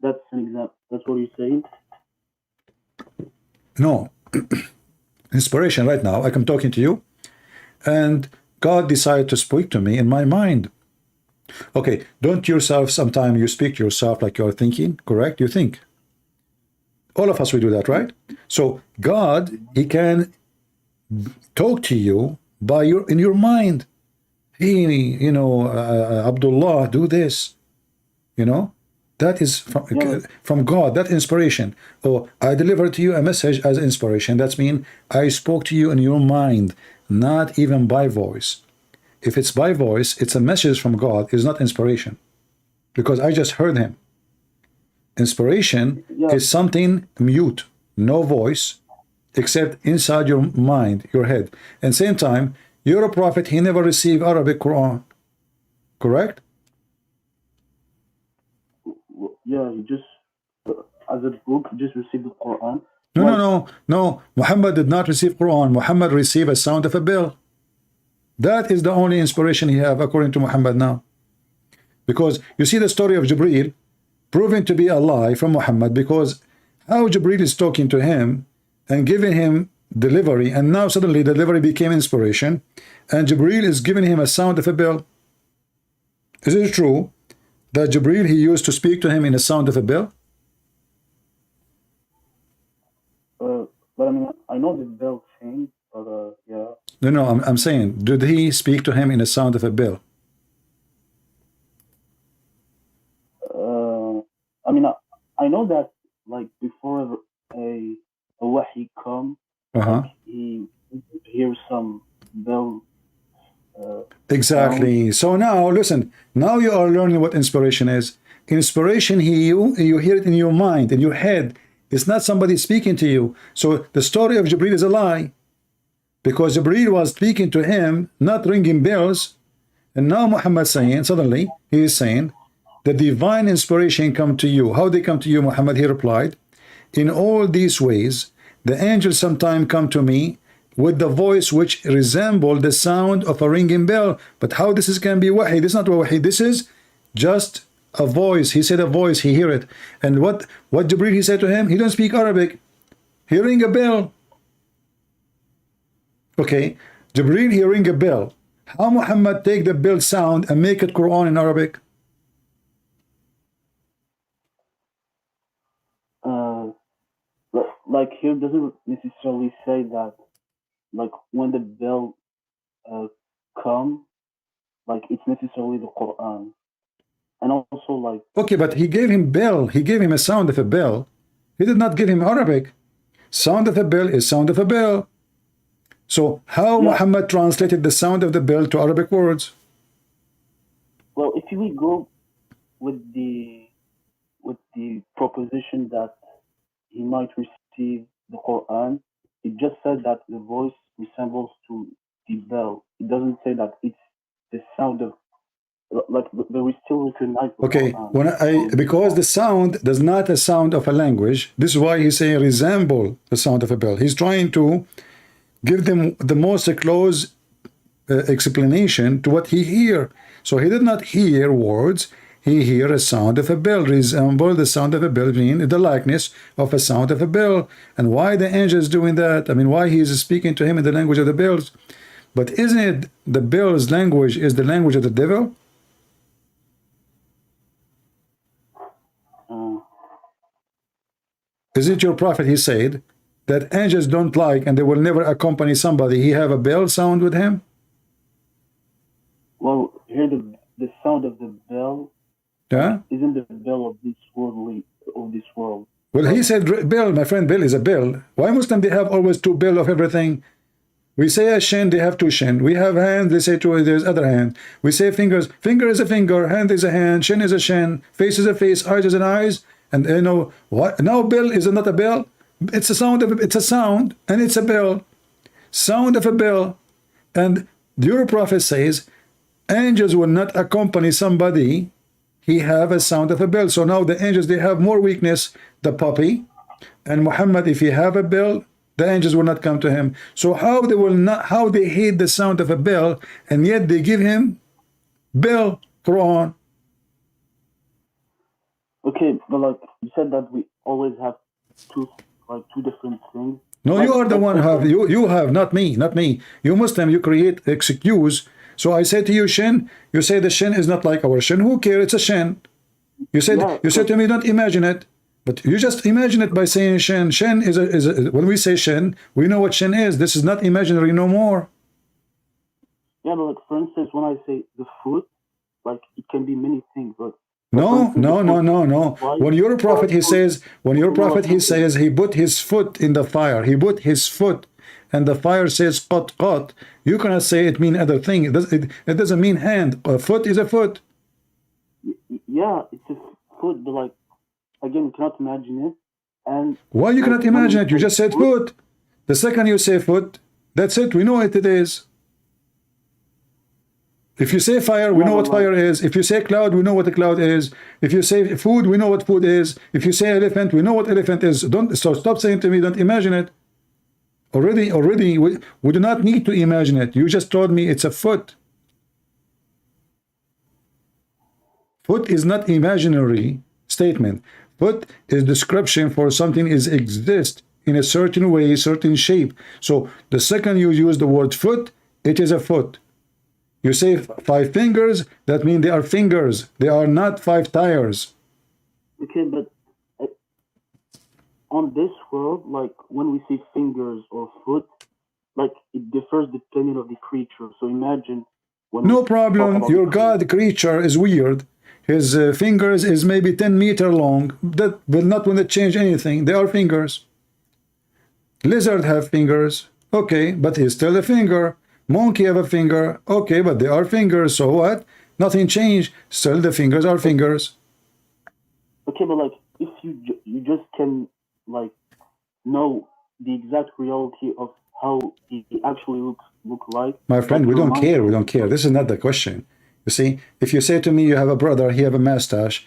That's an example. That's what you're saying? No. Inspiration right now, like I'm talking to you, and God decided to speak to me in my mind. Okay, don't yourself, sometimes you speak to yourself like you're thinking, correct? You think. All of us, we do that, right? So God, he can talk to you by in your mind. Hey, you know, Abdullah, do this. You know, that is from God, that inspiration. Oh, I delivered to you a message as inspiration. That means I spoke to you in your mind, not even by voice. If it's by voice, it's a message from God, it's not inspiration, because I just heard him. Inspiration is something mute, no voice, except inside your mind, your head. And same time, you're a prophet, he never received Arabic Quran, correct? Yeah, he just, as a book, just received the Quran. No. Muhammad did not receive Quran. Muhammad received a sound of a bell. That is the only inspiration he have according to Muhammad now. Because you see the story of Jibreel, proven to be a lie from Muhammad, because how Jibril is talking to him and giving him delivery, and now suddenly delivery became inspiration, and Jibril is giving him a sound of a bell. Is it true that Jibril, he used to speak to him in a sound of a bell? But I mean, I know the bell thing, but yeah. No, I'm saying, did he speak to him in a sound of a bell? I mean, I know that like before a wahi come, like he hears some bell. Exactly. So now, listen, now you are learning what inspiration is. Inspiration, you hear it in your mind, in your head. It's not somebody speaking to you. So the story of Jibril is a lie, because Jibril was speaking to him, not ringing bells. And now Muhammad saying, suddenly, he is saying, the divine inspiration come to you. How they come to you, Muhammad? He replied, in all these ways, the angels sometimes come to me with the voice which resemble the sound of a ringing bell. But how this is can be wahi? This is not wahi. This is just a voice. He said a voice. He hear it. And what Jibril he said to him? He don't speak Arabic. He ring a bell. Okay, Jibril he ring a bell. How Muhammad take the bell sound and make it Quran in Arabic? Like here doesn't necessarily say that, like when the bell come, like it's necessarily the Quran, and also like. Okay, but he gave him bell. He gave him a sound of a bell. He did not give him Arabic. Sound of a bell is sound of a bell. So how Muhammad translated the sound of the bell to Arabic words? Well, if we go with the proposition that he might receive the Quran, it just said that the voice resembles to the bell. It doesn't say that it's the sound of, like, but we still recognize the okay, Quran. Because the sound does not a sound of a language. This is why he's saying resemble the sound of a bell. He's trying to give them the most close explanation to what he hear. So he did not hear words. He hear a sound of a bell, resemble the sound of a bell, mean the likeness of a sound of a bell. And why the angel is doing that? I mean, why he is speaking to him in the language of the bells? But isn't it the bell's language is the language of the devil? Is it your prophet, he said, that angels don't like and they will never accompany somebody? He have a bell sound with him? Well, here the sound of the bell isn't the bell of this world. Well, he said bell, my friend, bell is a bell. Why Muslim they have always two bell of everything? We say a shin, they have two shin. We have hand, they say two, there's other hand. We say fingers, finger is a finger, hand is a hand, shin is a shin, face is a face, eyes is an eyes. And you know what? Now bell is not a bell. It's a sound of it's a sound and it's a bell. Sound of a bell. And your prophet says angels will not accompany somebody. He have a sound of a bell. So now the angels they have more weakness, the puppy. And Muhammad, if he have a bell, the angels will not come to him. So how they will not, how they hate the sound of a bell, and yet they give him bell Quran. Okay, but like you said that we always have two different things. No, like, you are the one who have you have, not me. You Muslim, you create excuse. So I say to you shin, you say the shin is not like our shin. Who cares? It's a shin. You said you said to me, don't imagine it. But you just imagine it by saying shin. Shin is a when we say shin, we know what shin is. This is not imaginary no more. Yeah, but like for instance, when I say the foot, like it can be many things. But no. When your prophet he says, he put his foot in the fire. He put his foot, and the fire says qat qat. You cannot say it mean other thing. It doesn't mean hand. A foot is a foot. Yeah, it's a foot, but like again, you cannot imagine it. And why you cannot imagine it? You just said foot. The second you say foot, that's it. We know what it is. If you say fire, we know what fire is. If you say cloud, we know what a cloud is. If you say food, we know what food is. If you say elephant, we know what elephant is. So stop saying to me, don't imagine it. Already, we do not need to imagine it. You just told me it's a foot. Foot is not imaginary. statement. Foot is description for something is exist in a certain way, certain shape. So the second you use the word foot, it is a foot. You say 5 fingers, that means they are fingers. They are not 5 tires. Okay, but on this world, like when we say fingers or foot, like it differs depending on the creature. So imagine when No we talk problem. about Your God creature is weird. His fingers is maybe 10 meters long. That will not want to change anything. They are fingers. Lizard have fingers. Okay, but he's still a finger. Monkey have a finger. Okay, but they are fingers. So what? Nothing changed. Still the fingers are fingers. Okay, but like if you just can like know the exact reality of how he actually look like. My friend, like we your don't mind care. We can- don't care. This is not the question. You see, if you say to me you have a brother, he have a mustache,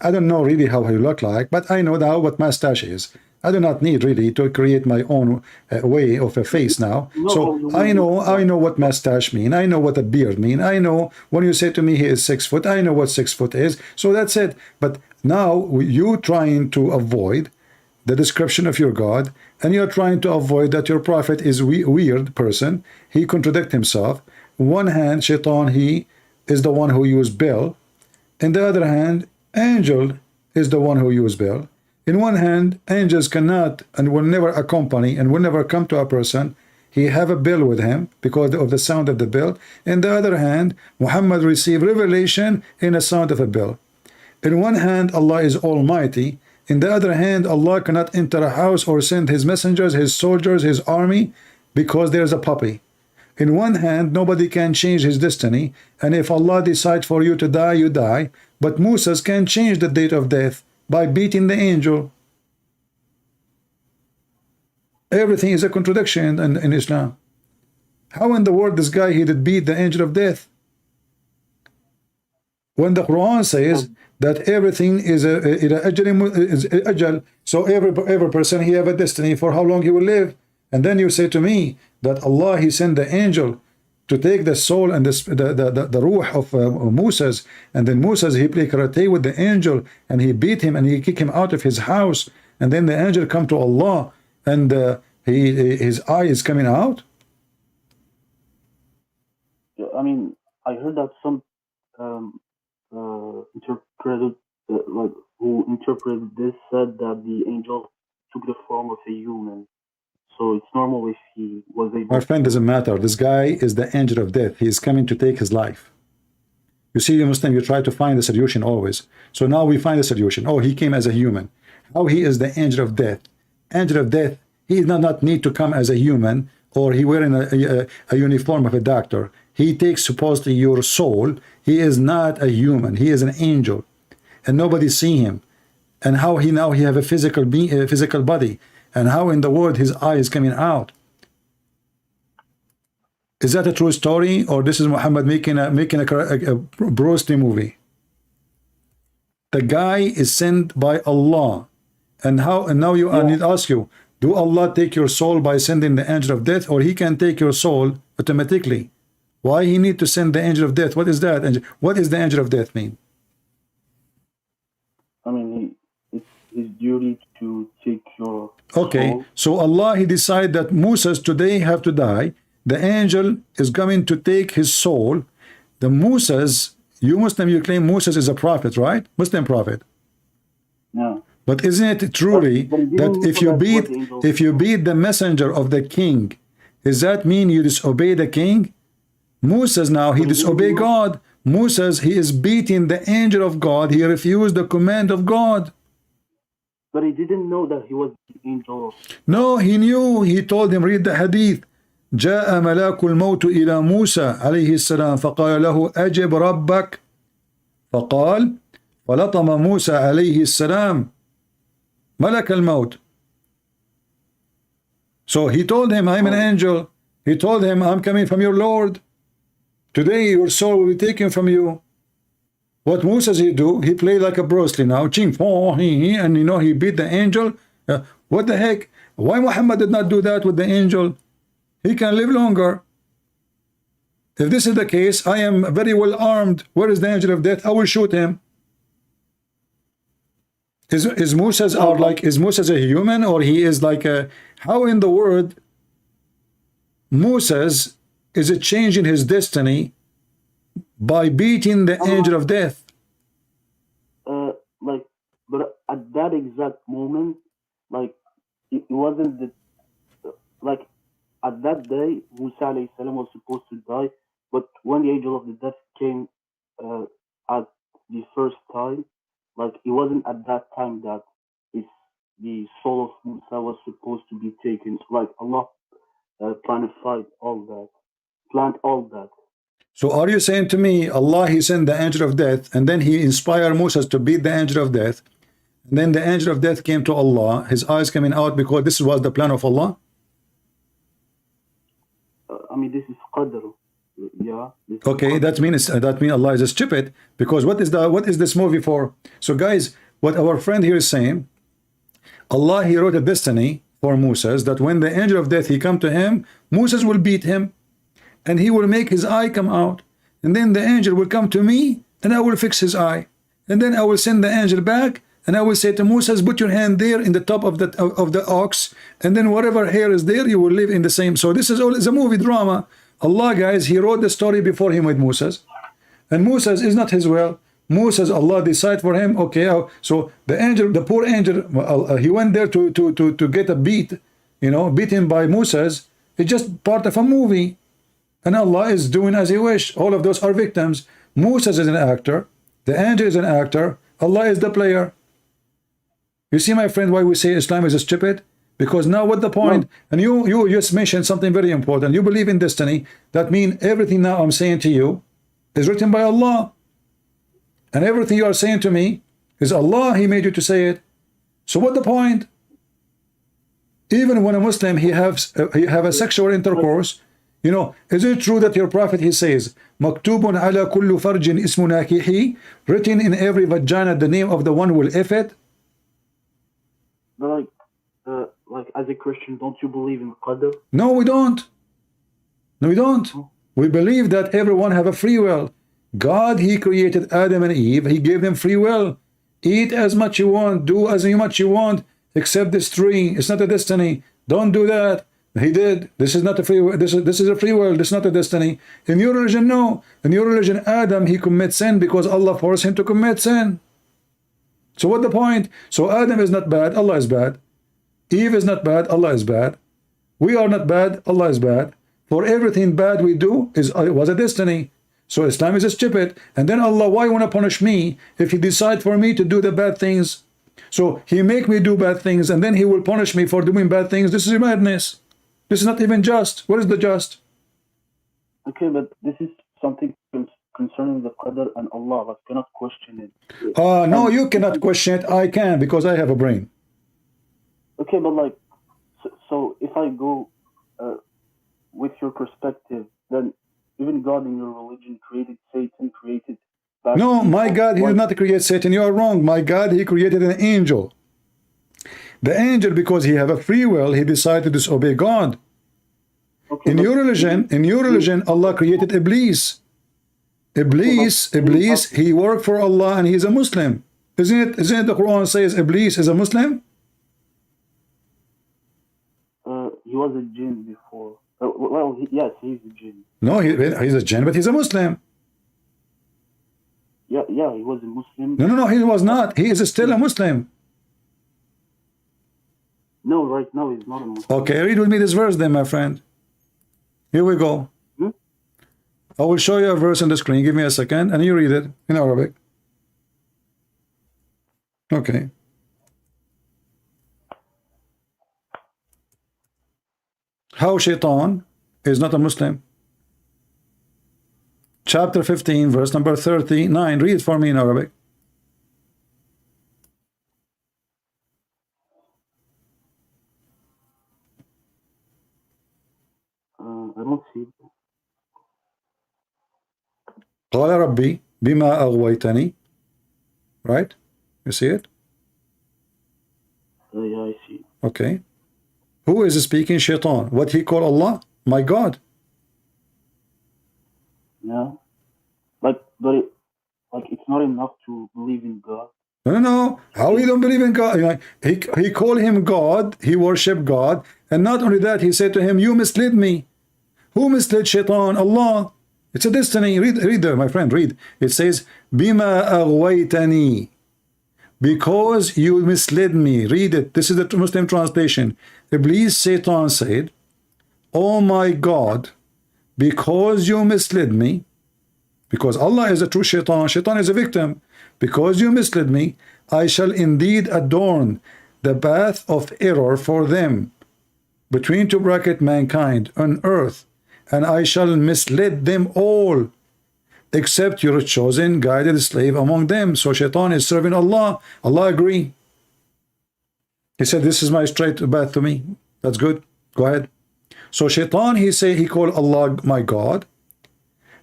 I don't know really how he look like, but I know now what mustache is. I do not need really to create my own way of a face now. You know how So you I look know what mustache mean. I know what a beard mean. I know when you say to me he is 6 foot, I know what 6 foot is. So that's it. But now you trying to avoid the description of your God, and you're trying to avoid that your prophet is weird person. He contradict himself. One hand, Shaitan, he is the one who used Bill. In the other hand, angel is the one who used Bill. In one hand, angels cannot and will never accompany and will never come to a person. He have a bill with him because of the sound of the bill. In the other hand, Muhammad received revelation in a sound of a bill. In one hand, Allah is almighty. In the other hand, Allah cannot enter a house or send his messengers, his soldiers, his army because there's a puppy. In one hand, nobody can change his destiny, and if Allah decides for you to die, you die. But Moses can change the date of death by beating the angel. Everything is a contradiction in Islam. How in the world this guy he did beat the angel of death? When the Quran says that everything is a ajal, so every person he have a destiny for how long he will live. And then you say to me that Allah he sent the angel to take the soul and the ruh of Moses, and then Moses he played karate with the angel and he beat him and he kicked him out of his house, and then the angel come to Allah and his eye is coming out. I mean, I heard that some interpreted like who interpreted this said that the angel took the form of a human. So it's normal if he was able. My friend, doesn't matter. This guy is the angel of death. He is coming to take his life. You see, you Muslim, you try to find the solution always. So now we find the solution. Oh, he came as a human. How he is the angel of death? Angel of death, he does not need to come as a human or he wearing a uniform of a doctor. He takes supposedly your soul. He is not a human. He is an angel, and nobody see him. And how he now he have a physical body, and how in the world his eye is coming out? Is that a true story, or this is Muhammad making a Bruce Lee movie? The guy is sent by Allah, and how? And now I need to ask you: do Allah take your soul by sending the angel of death, or He can take your soul automatically? Why He need to send the angel of death? What is that? What does the angel of death mean? I mean, it's his duty to take your Okay, soul. so Allah He decide that Moses today have to die. The angel is coming to take his soul. The Moses, you Muslim, you claim Moses is a prophet, right? Muslim prophet. Yeah. But isn't it truly that if you beat the messenger of the king, does that mean you disobey the king? Moses now he disobey God. Moses he is beating the angel of God. He refused the command of God. But he didn't know that he was the angel. No, he knew. He told him, read the hadith. جاء ملاك الموت إلى موسى عليه السلام فقال له أجب ربك فقال فلطم موسى عليه السلام ملك الموت. So he told him, I'm an angel. He told him, I'm coming from your Lord. Today your soul will be taken from you. What Moses he do? He played like a Bruce Lee now. And you know he beat the angel. What the heck? Why Muhammad did not do that with the angel? He can live longer. If this is the case, I am very well armed. Where is the angel of death? I will shoot him. Is Moses are like, is Moses a human, or he is like a, how in the world Moses is a change in his destiny by beating the angel of death? Like, but at that exact moment, like, it wasn't the, like, at that day, Musa alayhi salam was supposed to die, but when the angel of the death came at the first time, like, it wasn't at that time that it's the soul of Musa was supposed to be taken. So, like, Allah planified all that, planned all that. So are you saying to me, Allah, he sent the angel of death, and then he inspired Moses to beat the angel of death, and then the angel of death came to Allah, his eyes coming out, because this was the plan of Allah? I mean, this is qadr. Yeah. Okay, that means Allah is stupid, because what is this movie for? So guys, what our friend here is saying, Allah, he wrote a destiny for Moses that when the angel of death he come to him, Moses will beat him, and he will make his eye come out, and then the angel will come to me, and I will fix his eye, and then I will send the angel back, and I will say to Moses, put your hand there in the top of the ox, and then whatever hair is there, you will live in the same. So this is all is a movie drama. Allah, guys, he wrote the story before him with Moses, and Moses is not his will. Moses, Allah decide for him. Okay, so the angel, the poor angel, he went there to get a beat, you know, beaten by Moses. It's just part of a movie, and Allah is doing as he wish. All of those are victims. Moses is an actor, the angel is an actor, Allah is the player. You see, my friend, why we say Islam is stupid? Because now what the point? No. And you just mentioned something very important. You believe in destiny. That means everything now I'm saying to you is written by Allah. And everything you are saying to me is Allah, he made you to say it. So what the point? Even when a Muslim, he have a sexual intercourse, you know, is it true that your prophet, he says, Maktubun ala kullu farjin ismu nakihi, written in every vagina the name of the one who will if it? But like as a Christian, don't you believe in qadr? No, we don't. No, we don't. We believe that everyone have a free will. God, he created Adam and Eve. He gave them free will. Eat as much you want, do as much you want, except this tree. It's not a destiny. Don't do that. He did. This is not a free will. This is a free will. This is not a destiny. In your religion, no. In your religion, Adam, he commits sin because Allah forced him to commit sin. So what the point? So Adam is not bad, Allah is bad. Eve is not bad, Allah is bad. We are not bad, Allah is bad. For everything bad we do was a destiny. So Islam is stupid. And then Allah, why want to punish me if he decide for me to do the bad things? So he make me do bad things, and then he will punish me for doing bad things. This is madness. This is not even just. What is the just? Okay, but this is something concerning the qadr and Allah. I cannot question it. No, you cannot question it. I can, because I have a brain. Okay, but like, so if I go with your perspective, then even God in your religion created Satan, created... No, my God, he did not create Satan. You are wrong. My God, he created an angel. The angel, because he have a free will, he decided to disobey God. Okay, in your religion, Allah created Iblis. Iblis, he worked for Allah and he is a Muslim. Isn't it the Quran says Iblis is a Muslim? He was a jinn before. Well, yes, he's a jinn. No, he's a jinn, but he's a Muslim. Yeah, he was a Muslim. No, he was not. He is still a Muslim. No, right now he's not a Muslim. Okay, read with me this verse then, my friend. Here we go. I will show you a verse on the screen. Give me a second, and you read it in Arabic. Okay. How Shaitan is not a Muslim. Chapter 15, verse number 39. Read for me in Arabic. I don't see it. قال ربي بما أغويتني. Right? You see it? Yeah, I see. Okay. Who is speaking? Shaitan. What he call Allah? My God. Yeah. But it's not enough to believe in God. No, no, no. How he don't believe in God? He called him God. He worshiped God. And not only that, he said to him, you misled me. Who misled Shaitan? Allah. It's a destiny. Read there, my friend, read. It says, Bima aghwaytani. Because you misled me. Read it. This is the Muslim translation. Iblis, Satan said, oh my God, because you misled me, because Allah is a true Shaitan, Shaitan is a victim, because you misled me, I shall indeed adorn the path of error for them, between two bracket mankind on earth, and I shall mislead them all, except your chosen guided slave among them. So Shaitan is serving Allah. Allah agree. He said, this is my straight path to me. That's good. Go ahead. So Shaitan, he called Allah my God.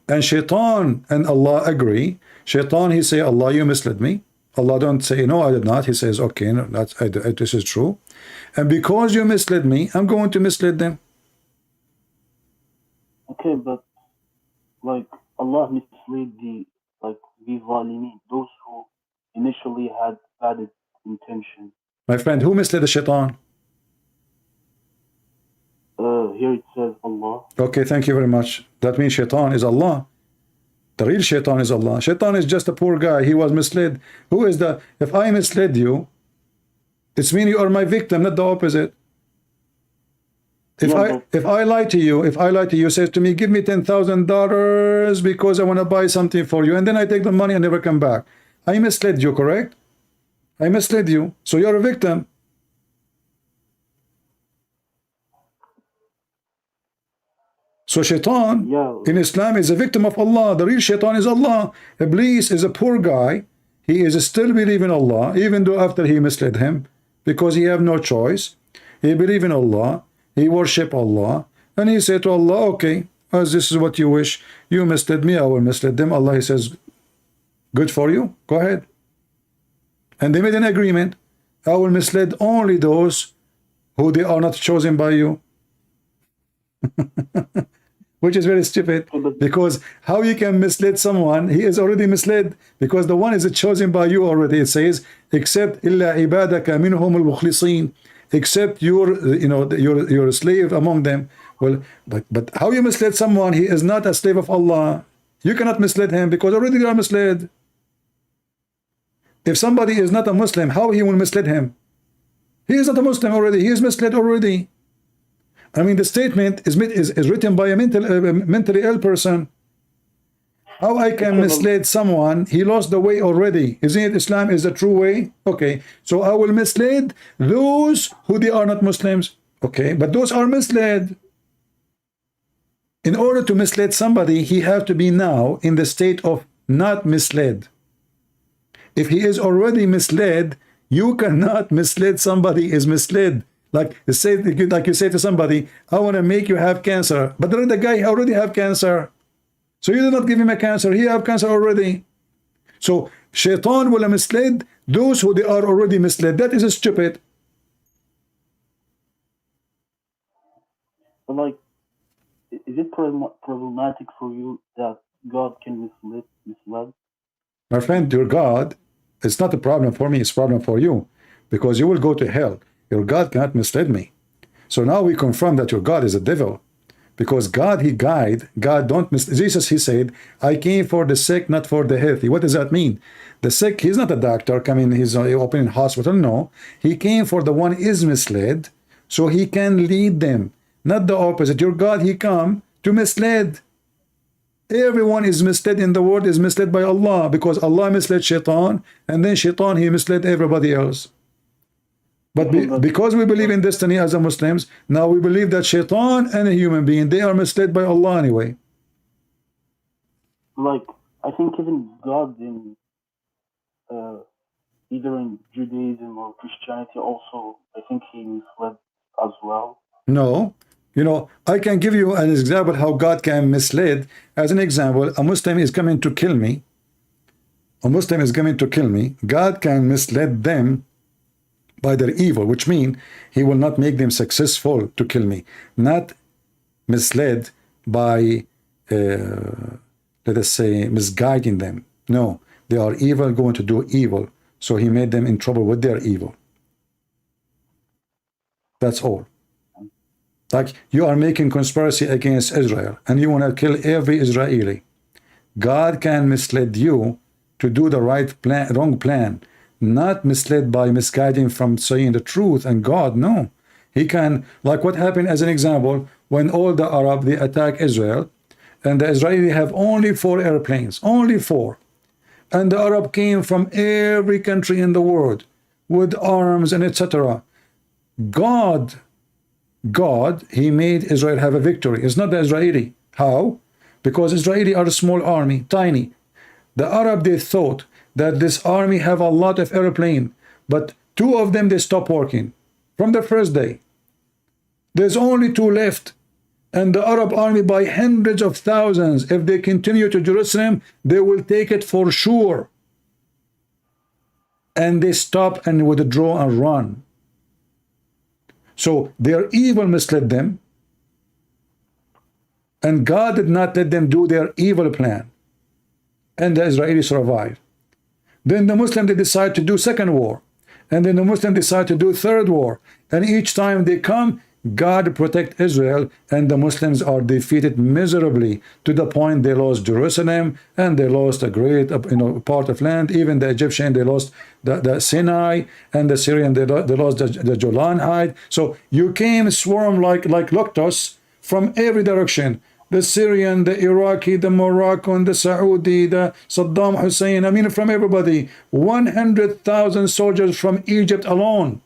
And Shaitan and Allah agree. Shaitan, he say, Allah, you misled me. Allah don't say, no, I did not. He says, okay, no, this is true. And because you misled me, I'm going to mislead them. Okay, but like Allah misled the zalimin, those who initially had bad intention. My friend, who misled the Shaitan? Here it says Allah. Okay, thank you very much. That means Shaitan is Allah. The real Shaitan is Allah. Shaitan is just a poor guy. He was misled. Who is the? If I misled you, it's mean you are my victim, not the opposite. If I lie to you, says to me, give me $10,000 because I want to buy something for you, and then I take the money and never come back. I misled you, correct? I misled you, so you're a victim. So Shaitan in Islam is a victim of Allah. The real Shaitan is Allah. Iblis is a poor guy. He is still believing Allah, even though after he misled him, because he have no choice. He believe in Allah. He worship Allah. And he said to Allah, okay, as this is what you wish, you misled me, I will mislead them. Allah, he says, good for you. Go ahead. And they made an agreement. I will mislead only those who they are not chosen by you. Which is very stupid, because how you can mislead someone? He is already misled, because the one is chosen by you already. It says, except illa ibadaka minhum al-mukhlisin, except your slave among them. Well, but how you misled someone? He is not a slave of Allah. You cannot mislead him, because already you are misled. If somebody is not a Muslim, how he will mislead him? He is not a Muslim already. He is misled already. I mean, the statement is written by a mentally ill person. How I can mislead someone? He lost the way already. Isn't it Islam is the true way? Okay, so I will mislead those who they are not Muslims. Okay, but those are misled. In order to mislead somebody, he have to be now in the state of not misled. If he is already misled, you cannot mislead somebody is misled. Like you say to somebody, I want to make you have cancer, but the guy already have cancer. So you do not give him a cancer. He have cancer already. So Shaitan will mislead those who they are already misled. That is stupid. But like, is it problematic for you that God can mislead? My friend, your God, it's not a problem for me. It's a problem for you, because you will go to hell. Your God cannot mislead me. So now we confirm that your God is a devil, because God, he guide. God don't mislead. Jesus, he said, I came for the sick, not for the healthy. What does that mean? The sick, he's not a doctor coming, he's opening hospital. No, he came for the one is misled, so he can lead them, not the opposite. Your God, he come to mislead. Everyone is misled in the world is misled by Allah, because Allah misled Shaitan, and then Shaitan, he misled everybody else. But because we believe in destiny as a Muslims, now we believe that Shaitan and a human being, they are misled by Allah anyway. Like, I think even God in either in Judaism or Christianity also, I think he misled as well. No. I can give you an example how God can mislead. As an example, a Muslim is coming to kill me. A Muslim is coming to kill me. God can mislead them by their evil, which means he will not make them successful to kill me. Not misled by, let us say, misguiding them. No, they are evil, going to do evil. So he made them in trouble with their evil. That's all. Like you are making conspiracy against Israel and you want to kill every Israeli. God can mislead you to do the right plan, wrong plan, not misled by misguiding from saying the truth and God. No, he can, like what happened as an example when all the Arab they attack Israel and the Israeli have only 4 airplanes, only 4, and the Arab came from every country in the world with arms and etc. God, he made Israel have a victory. It's not the Israeli. How? Because Israeli are a small army, tiny. The Arab, they thought that this army have a lot of airplane, but 2 of them, they stop working from the first day. There's only 2 left. And the Arab army by hundreds of thousands, if they continue to Jerusalem, they will take it for sure. And they stop and withdraw and run. So their evil misled them. And God did not let them do their evil plan. And the Israelis survived. Then the Muslims, they decide to do second war. And then the Muslims decide to do third war. And each time they come, God protect Israel, and the Muslims are defeated miserably to the point they lost Jerusalem and they lost a great part of land. Even the Egyptian, they lost the Sinai, and the Syrian, they lost the Golan Heights. So you came swarm like locusts from every direction. The Syrian, the Iraqi, the Moroccan, the Saudi, the Saddam Hussein, I mean from everybody. 100,000 soldiers from Egypt alone.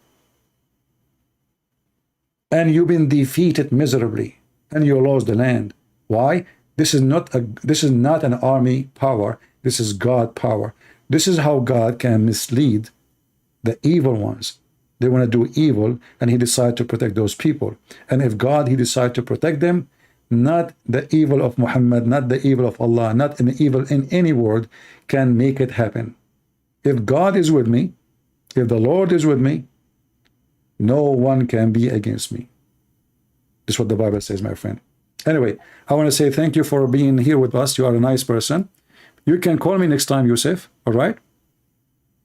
And you've been defeated miserably, and you lost the land. Why? This is not an army power. This is God power. This is how God can mislead the evil ones. They want to do evil, and he decides to protect those people. And if God, he decides to protect them, not the evil of Muhammad, not the evil of Allah, not an evil in any word, can make it happen. If God is with me, if the Lord is with me, no one can be against me. This is what the Bible says, my friend. Anyway, I want to say thank you for being here with us. You are a nice person. You can call me next time, Yusuf. All right?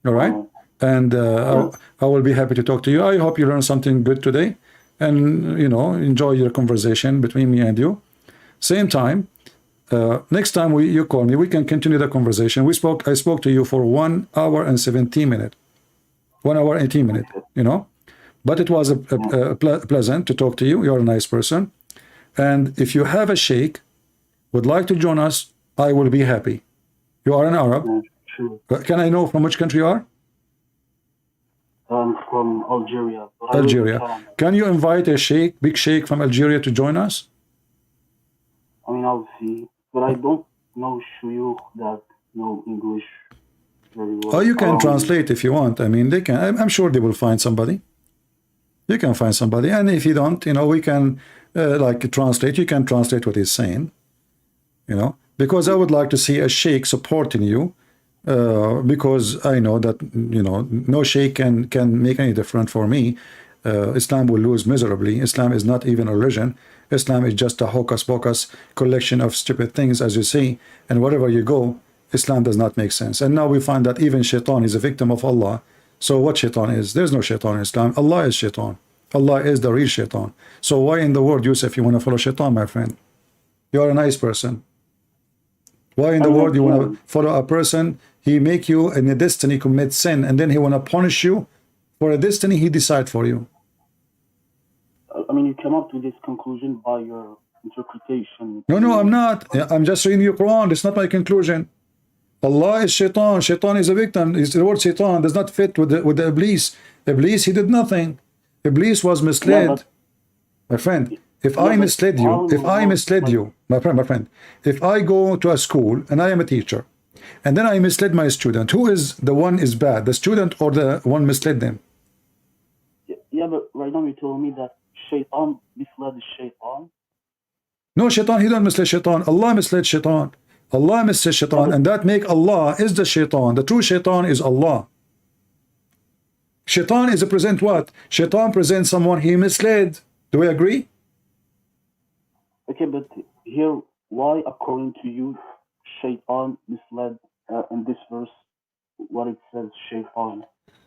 All right? And I will be happy to talk to you. I hope you learned something good today. And, enjoy your conversation between me and you. Same time, next time you call me, we can continue the conversation. I spoke to you for 1 hour and 17 minutes. 1 hour, 18 minutes, But it was pleasant to talk to you. You're a nice person. And if you have a sheikh, would like to join us, I will be happy. You are an Arab. Sure. Can I know from which country you are? From Algeria. Algeria. Can you invite a sheikh, big sheikh from Algeria to join us? I mean, I'll see. But I don't know shuyukh that know English very well. Oh, you can translate if you want. I mean, they can. I'm sure they will find somebody. You can find somebody, and if you don't, we can translate. You can translate what he's saying, because I would like to see a sheikh supporting you, because I know that no sheikh can make any difference for me. Islam will lose miserably. Islam is not even a religion. Islam is just a hocus pocus collection of stupid things, as you see, and wherever you go, Islam does not make sense. And now we find that even shaitan is a victim of Allah. So what shaitan is? There's no shaitan in Islam. Allah is shaitan. Allah is the real shaitan. So why in the world, Yusuf, you want to follow shaitan, my friend? You are a nice person. Why in the world you want to follow a person? He make you in a destiny commit sin, and then he want to punish you for a destiny he decide for you. I mean, you come up to this conclusion by your interpretation. No, I'm not. I'm just reading your Quran. It's not my conclusion. Allah is shaitan. Shaitan is a victim. The word shaitan does not fit with the Iblis. Iblis, he did nothing. Iblis was misled. My friend, if I misled you, my friend, if I go to a school and I am a teacher, and then I misled my student, who is the one is bad, the student or the one misled them? Yeah, but right now you told me that shaitan misled shaitan. No, shaitan, he don't mislead shaitan. Allah misled shaitan. Allah misled shaitan, and that make Allah is the shaitan. The true shaitan is Allah. Shaitan is a present what? Shaitan presents someone he misled. Do we agree? Okay, but here, why, according to you, shaitan misled in this verse, what it says, Sheikh? shaitan.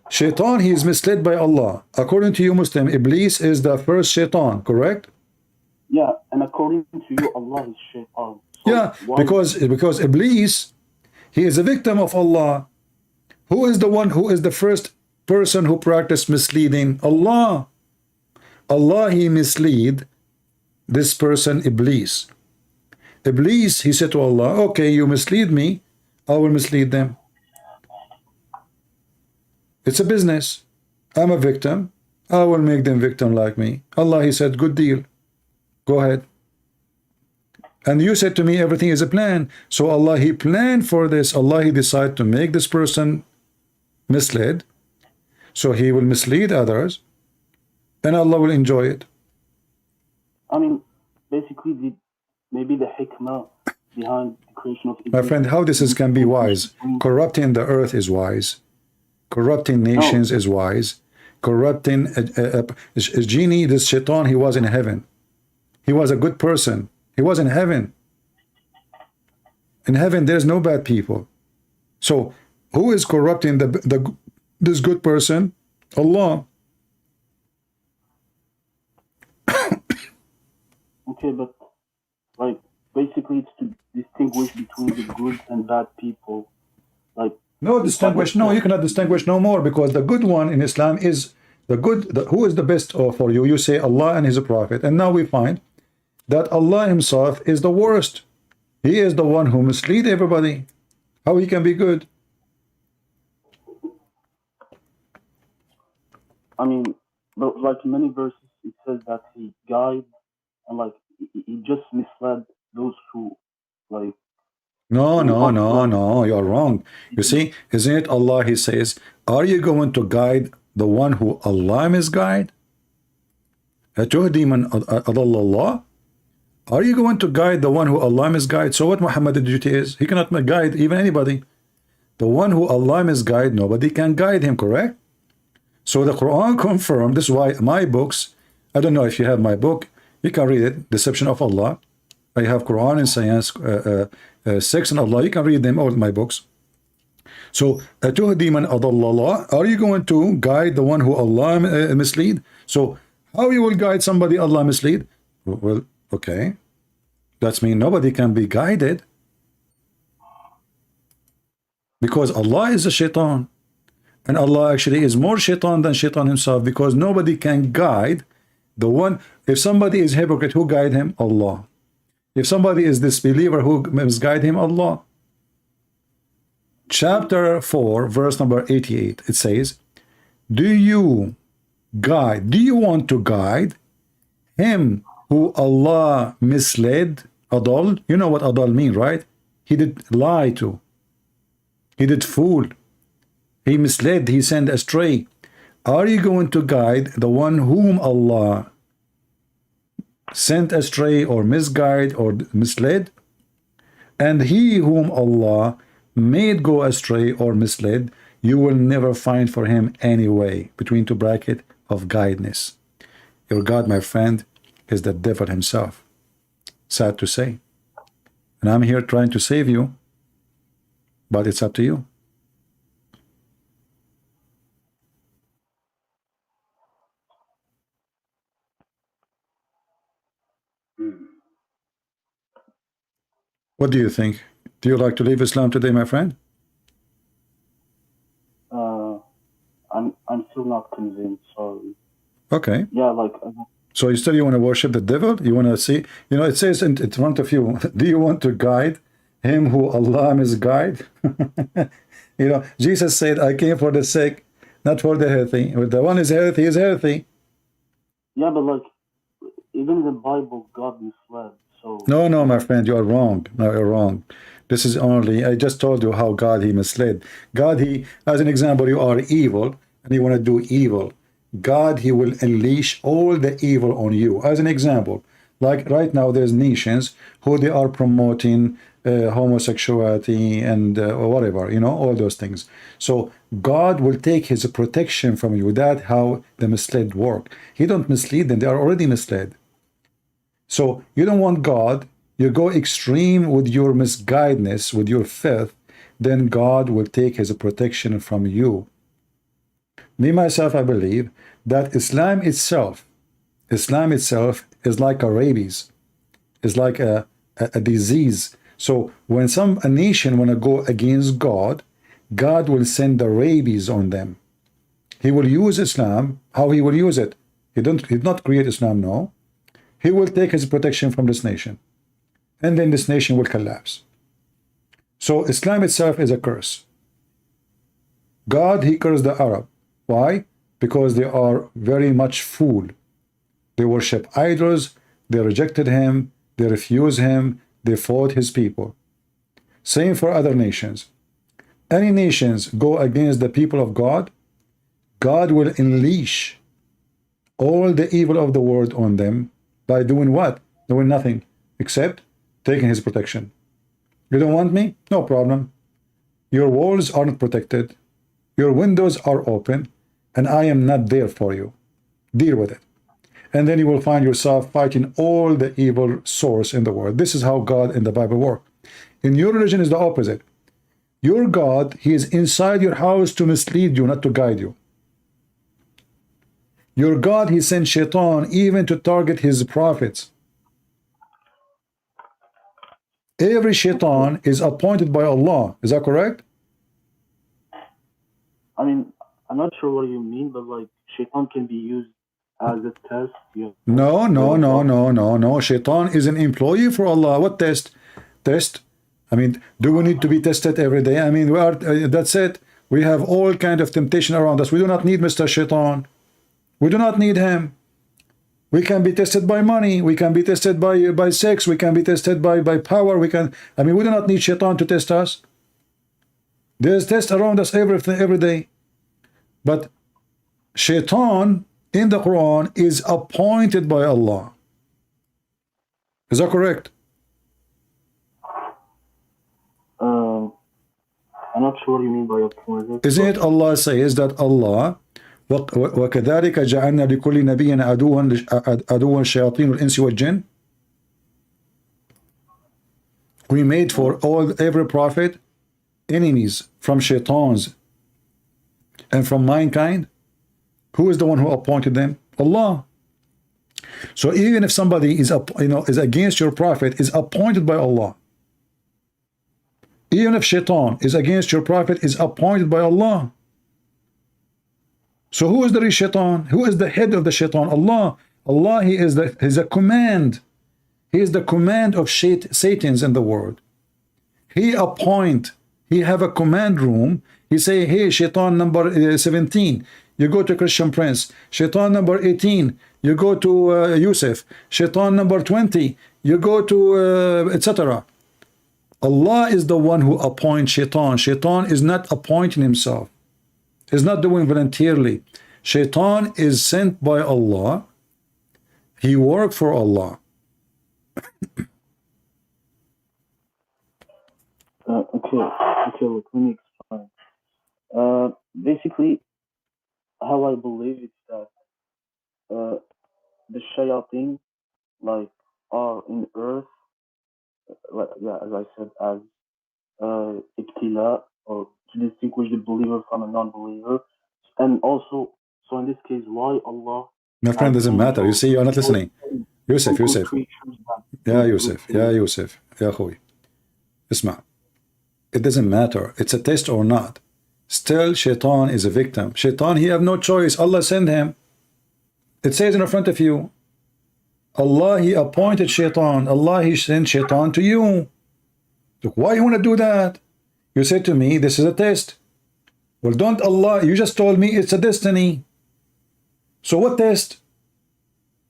Shaitan, he is misled by Allah. According to you Muslim, Iblis is the first shaitan, correct? Yeah, and according to you, Allah is shaitan. So Yeah, why? because Iblis, he is a victim of Allah. Who is the first person who practiced misleading? Allah. Allah, he mislead this person, Iblis. Iblis, he said to Allah, okay, you mislead me, I will mislead them. It's a business. I'm a victim. I will make them victim like me. Allah, he said, good deal. Go ahead. And you said to me, everything is a plan. So Allah, he planned for this. Allah, he decided to make this person misled. So he will mislead others. And Allah will enjoy it. I mean, basically, maybe the hikmah behind the creation of My friend, how this can be wise? Corrupting the earth is wise. Corrupting nations is wise. Corrupting a genie, this shaitan, he was in heaven. He was a good person. He was in heaven. In heaven, there's no bad people. So, who is corrupting this good person? Allah. Okay, but like basically, it's to distinguish between the good and bad people. Like no distinguish. No, you cannot distinguish no more, because the good one in Islam is the good. Who is the best for you? You say Allah and His Prophet, and now we find that Allah Himself is the worst. He is the one who mislead everybody. How he can be good? I mean, but like in many verses, it says that He guides and like He just misled those who like. No, you are wrong. You see, isn't it Allah, He says, are you going to guide the one who Allah misguide? أَتُهْدِي مَنْ أَضَلَّ اللَّهِ? Are you going to guide the one who Allah misguide? So what Muhammad's duty is? He cannot guide even anybody. The one who Allah misguide, nobody can guide him, correct? So the Quran confirmed, this is why my books, I don't know if you have my book, you can read it, Deception of Allah. I have Quran and Science, Sex and Allah, you can read them, all my books. So, أَتُهْدِي مَنْ أَضَلَّ اللَّهِ, are you going to guide the one who Allah mislead? So, how you will guide somebody Allah mislead? Well, okay, that means nobody can be guided, because Allah is a shaitan, and Allah actually is more shaitan than shaitan himself, because nobody can guide the one. If somebody is hypocrite, who guide him? Allah. If somebody is disbeliever, who misguide him? Allah. Chapter 4, verse number 88, it says, do you want to guide him who Allah misled? Adal, you know what adal mean, right? He did lie to. He did fool. He misled, he sent astray. Are you going to guide the one whom Allah sent astray or misguide or misled? And he whom Allah made go astray or misled, you will never find for him any way, between two bracket, of guidance. Your God, my friend, is the devil himself. Sad to say. And I'm here trying to save you, but it's up to you. What do you think? Do you like to leave Islam today, my friend? I'm still not convinced. Sorry. Okay. Yeah, like. So you want to worship the devil? You want to see? You know, it says in front of you. Do you want to guide him who Allah misguide? You know, Jesus said, "I came for the sick, not for the healthy. If the one is healthy, is healthy." Yeah, but like, even in the Bible, God misled. So. No, my friend, you are wrong. No, you're wrong. This is only, I just told you how God, he misled. God, he, as an example, you are evil and you want to do evil. God, he will unleash all the evil on you. As an example, like right now, there's nations who they are promoting homosexuality and whatever, you know, all those things. So God will take his protection from you. That's how the misled work. He don't mislead them. They are already misled. So you don't want God, you go extreme with your misguidedness, with your filth, then God will take his protection from you. Me, myself, I believe that Islam itself is like a rabies, is like a disease. So when a nation want to go against God, God will send the rabies on them. He will use Islam. How he will use it? He did not create Islam, no. He will take his protection from this nation, and then this nation will collapse. So Islam itself is a curse. God, he cursed the Arab. Why? Because they are very much fool. They worship idols, they rejected him, they refused him, they fought his people. Same for other nations. Any nations go against the people of God, God will unleash all the evil of the world on them by doing what? Doing nothing except taking his protection. You don't want me? No problem. Your walls are not protected. Your windows are open, and I am not there for you. Deal with it. And then you will find yourself fighting all the evil source in the world. This is how God in the Bible works. In your religion is the opposite. Your God, he is inside your house to mislead you, not to guide you. Your God, he sent shaitan even to target his prophets. Every shaitan is appointed by Allah. Is that correct? I mean, I'm not sure what you mean, but like shaitan can be used as a test. Yeah. No. Shaitan is an employee for Allah. What test? Test? I mean, do we need to be tested every day? I mean, we are. That's it. We have all kind of temptation around us. We do not need Mr. Shaitan. We do not need him. We can be tested by money. We can be tested by sex. We can be tested by power. We do not need Shaitan to test us. There's tests around us every day. But Shaitan in the Quran is appointed by Allah. Is that correct? I'm not sure what you mean by appointed. Isn't it Allah says that Allah وَكَذَلِكَ جَعَلْنَا لِكُلِّ نَبِيٍّ عَدُوًّا شَيَاطِينُ الْإِنسِ وَالْجِنِّ. We made for every prophet enemies from shaitans and from mankind. Who is the one who appointed them? Allah. So even if somebody is against your prophet, is appointed by Allah. Even if shaitan is against your prophet, is appointed by Allah. So who is the shaitan? Who is the head of the shaitan? Allah. Allah, he is a command. He is the command of Satans in the world. He have a command room. He say, hey, shaitan number 17, you go to Christian Prince. Shaitan number 18, you go to Yusuf. Shaitan number 20, you go to etc. Allah is the one who appoints shaitan. Shaitan is not appointing himself. Is not doing voluntarily. Shaitan is sent by Allah. He worked for Allah. Okay, look, let me explain. Basically, how I believe is that the shayateen, like, are in earth, as I said, as ibtila, or to distinguish the believer from a non-believer, and also, so in this case, why Allah... My friend, doesn't matter. You see, you are not listening. Yusuf. Yeah, Yusuf. Ya Khoy. Isma. It doesn't matter. It's a test or not. Still, shaitan is a victim. Shaitan, he have no choice. Allah sent him. It says in front of you. Allah, he appointed shaitan. Allah, he sent shaitan to you. So why you want to do that? You said to me, this is a test. Well, don't Allah, you just told me it's a destiny. So what test?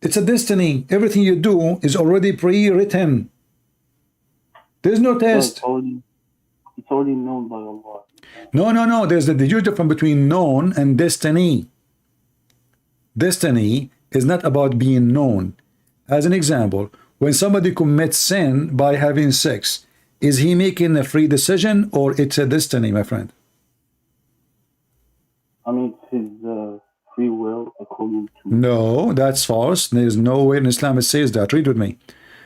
It's a destiny. Everything you do is already pre-written. There's no test. It's already known by Allah. No. There's the difference between known and destiny. Destiny is not about being known. As an example, when somebody commits sin by having sex, is he making a free decision or it's a destiny, my friend? I mean, it's his free will according to... No, that's false. There's no way in Islam it says that. Read with me.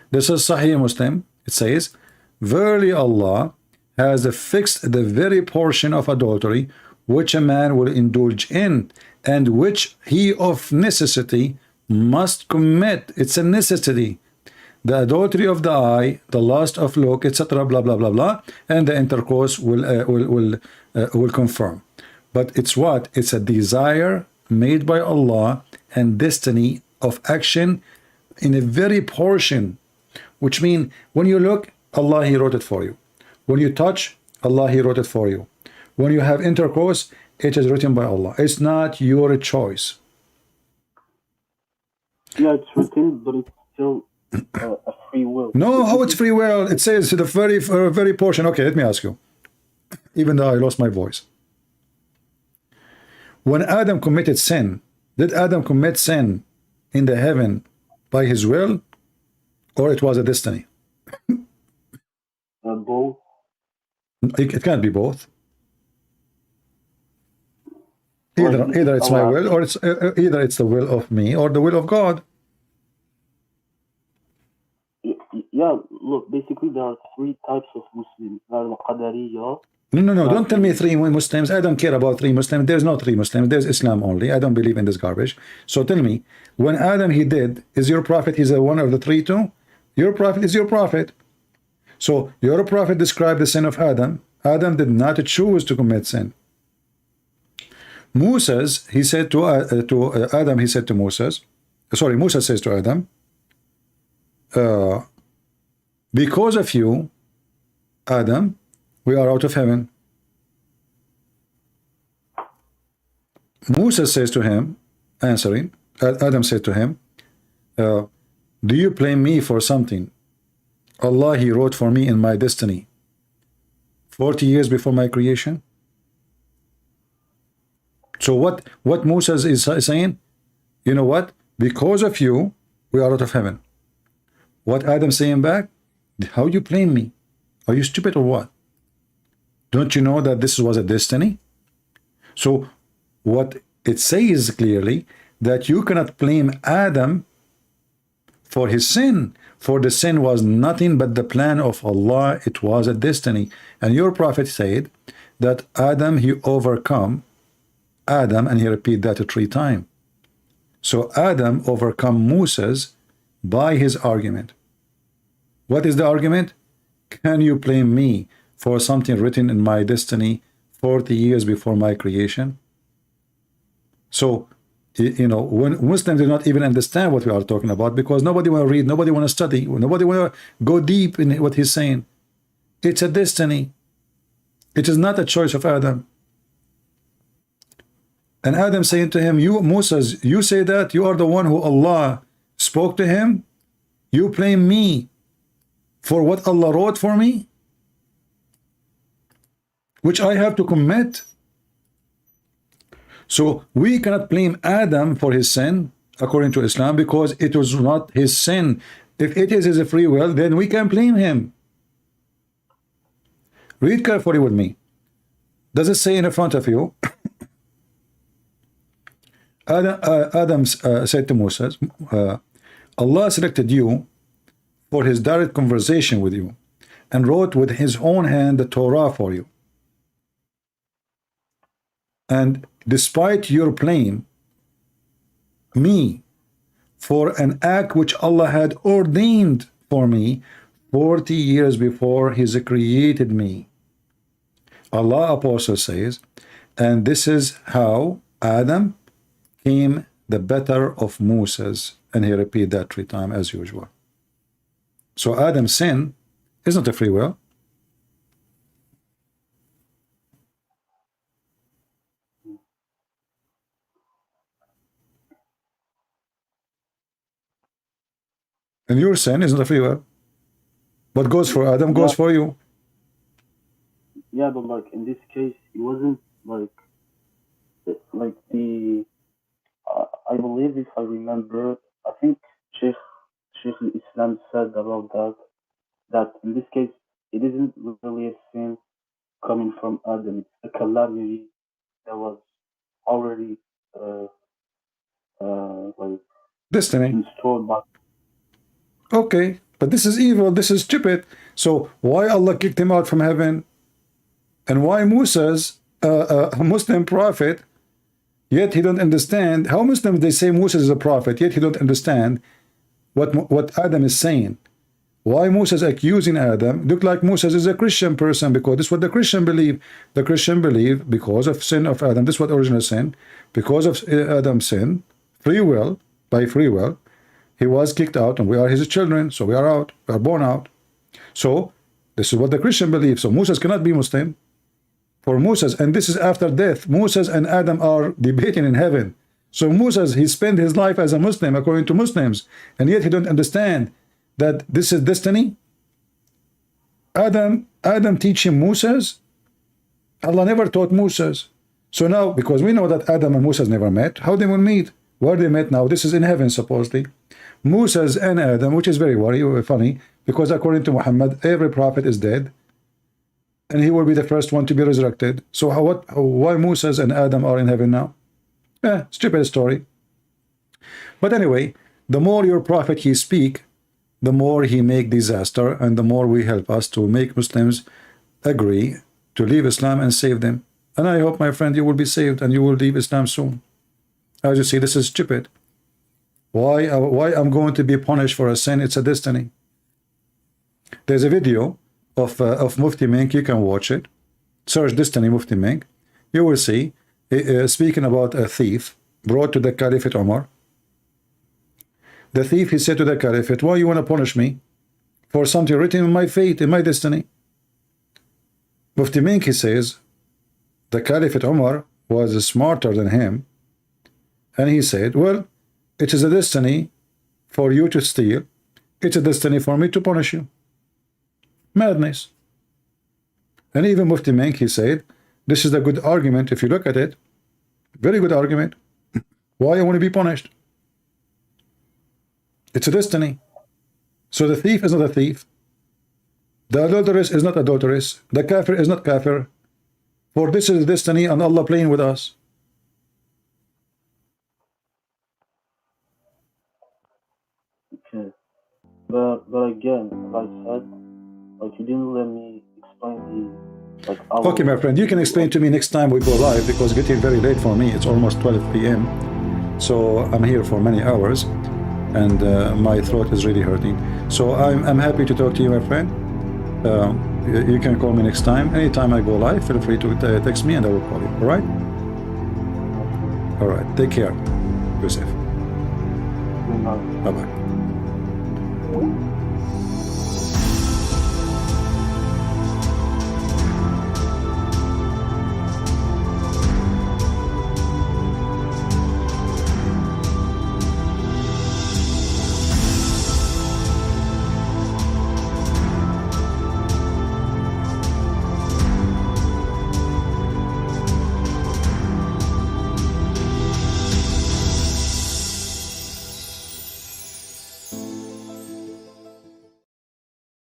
This is Sahih Muslim. It says, verily Allah has fixed the very portion of adultery which a man will indulge in, and which he of necessity must commit. It's a necessity. The adultery of the eye, the lust of look, etc., blah blah blah blah, and the intercourse will confirm. But it's what? It's a desire made by Allah and destiny of action in a very portion, which means when you look, Allah, He wrote it for you. When you touch, Allah, He wrote it for you. When you have intercourse, it is written by Allah. It's not your choice. Yeah, it's written, but it's still a free will. No, how it's free will? It says to the very portion. Okay, let me ask you. Even though I lost my voice. When Adam committed sin, did Adam commit sin in the heaven by his will, or it was a destiny? Both. It can't be both. Either it's my will, or it's either it's the will of me or the will of God. Yeah, look, basically there are three types of Muslims. There are the Qadariya. No, don't tell me three Muslims. I don't care about three Muslims. There's no three Muslims. There's Islam only. I don't believe in this garbage. So tell me, when Adam he did, is your prophet, he's a one of the three too? Your prophet is your prophet. So your prophet described the sin of Adam. Adam did not choose to commit sin. Moses, he said to Adam, he said to Moses, sorry, Musa says to Adam, because of you, Adam, we are out of heaven. Musa says to him, answering, Adam said to him, do you blame me for something Allah, He wrote for me in my destiny 40 years before my creation? So what Musa is saying, you know what? Because of you, we are out of heaven. What Adam saying back? How you blame me? Are you stupid or what? Don't you know that this was a destiny? So what it says clearly that you cannot blame Adam for his sin, for the sin was nothing but the plan of Allah. It was a destiny. And your prophet said that Adam, he overcome Adam, and he repeat that 3 times. So Adam overcome Moses by his argument. What is the argument? Can you blame me for something written in my destiny 40 years before my creation? So, you know, when Muslims do not even understand what we are talking about, because nobody want to read, nobody want to study, nobody want to go deep in what he's saying. It's a destiny. It is not a choice of Adam. And Adam saying to him, you, Moses, you say that you are the one who Allah spoke to him. You blame me for what Allah wrote for me, which I have to commit. So we cannot blame Adam for his sin according to Islam, because it was not his sin. If it is his free will, then we can blame him. Read carefully with me. Does it say in front of you? Adam said to Moses, Allah selected you for his direct conversation with you and wrote with his own hand the Torah for you. And despite your blame me for an act which Allah had ordained for me 40 years before He created me. Allah Apostle says, and this is how Adam came the better of Moses, and he repeat that 3 times as usual. So Adam's sin is not a free will. And your sin is not a free will. What goes for Adam goes for you. Yeah, but like in this case, it wasn't like the. I believe, if I remember, I think Sheikh Islam said about that in this case it isn't really a sin coming from Adam. It's a calamity that was already like Destiny. installed by. Okay, but this is evil. This is stupid. So why Allah kicked him out from heaven? And why Moses a Muslim prophet, yet he don't understand how Muslims they say Moses is a prophet, yet he don't understand what Adam is saying. Why Moses accusing Adam? Look like Moses is a Christian person, because this is what the Christian believe. The Christian believe because of sin of Adam. This is what original sin. Because of Adam's sin, free will, by free will, he was kicked out, and we are his children, so we are out. We are born out. So this is what the Christian believes. So Moses cannot be Muslim. For Moses, and this is after death, Moses and Adam are debating in heaven. So Moses, he spent his life as a Muslim according to Muslims, and yet he don't understand that this is destiny. Adam teaching Moses. Allah never taught Moses. So now, because we know that Adam and Moses never met, how they will meet? Where they met now? This is in heaven supposedly. Moses and Adam, which is very funny, because according to Muhammad, every prophet is dead, and he will be the first one to be resurrected. So why Moses and Adam are in heaven now? Stupid story. But anyway, the more your prophet he speak, the more he make disaster, and the more we help us to make Muslims agree to leave Islam and save them. And I hope, my friend, you will be saved and you will leave Islam soon. As you see, this is stupid. Why I'm going to be punished for a sin? It's a destiny. There's a video of Mufti Mink. You can watch it. Search Destiny Mufti Mink. You will see speaking about a thief brought to the Caliphate Omar. The thief, he said to the Caliphate, why you want to punish me for something written in my fate, in my destiny? Mufti Mink, he says, the Caliphate Omar was smarter than him, and he said, well, it is a destiny for you to steal. It's a destiny for me to punish you. Madness. And even Mufti Mink, he said, this is a good argument. If you look at it, very good argument. Why I want to be punished? It's a destiny. So the thief is not a thief. The adulteress is not adulteress. The kafir is not kafir. For this is destiny, and Allah playing with us. Okay. But again, like I said, like you didn't let me explain the Okay, my friend, you can explain to me next time we go live, because it's getting very late for me. It's almost 12 p.m. So I'm here for many hours, and my throat is really hurting. So I'm happy to talk to you, my friend. You can call me next time. Anytime I go live, feel free to text me and I will call you. All right? All right. Take care. Be safe. Bye-bye.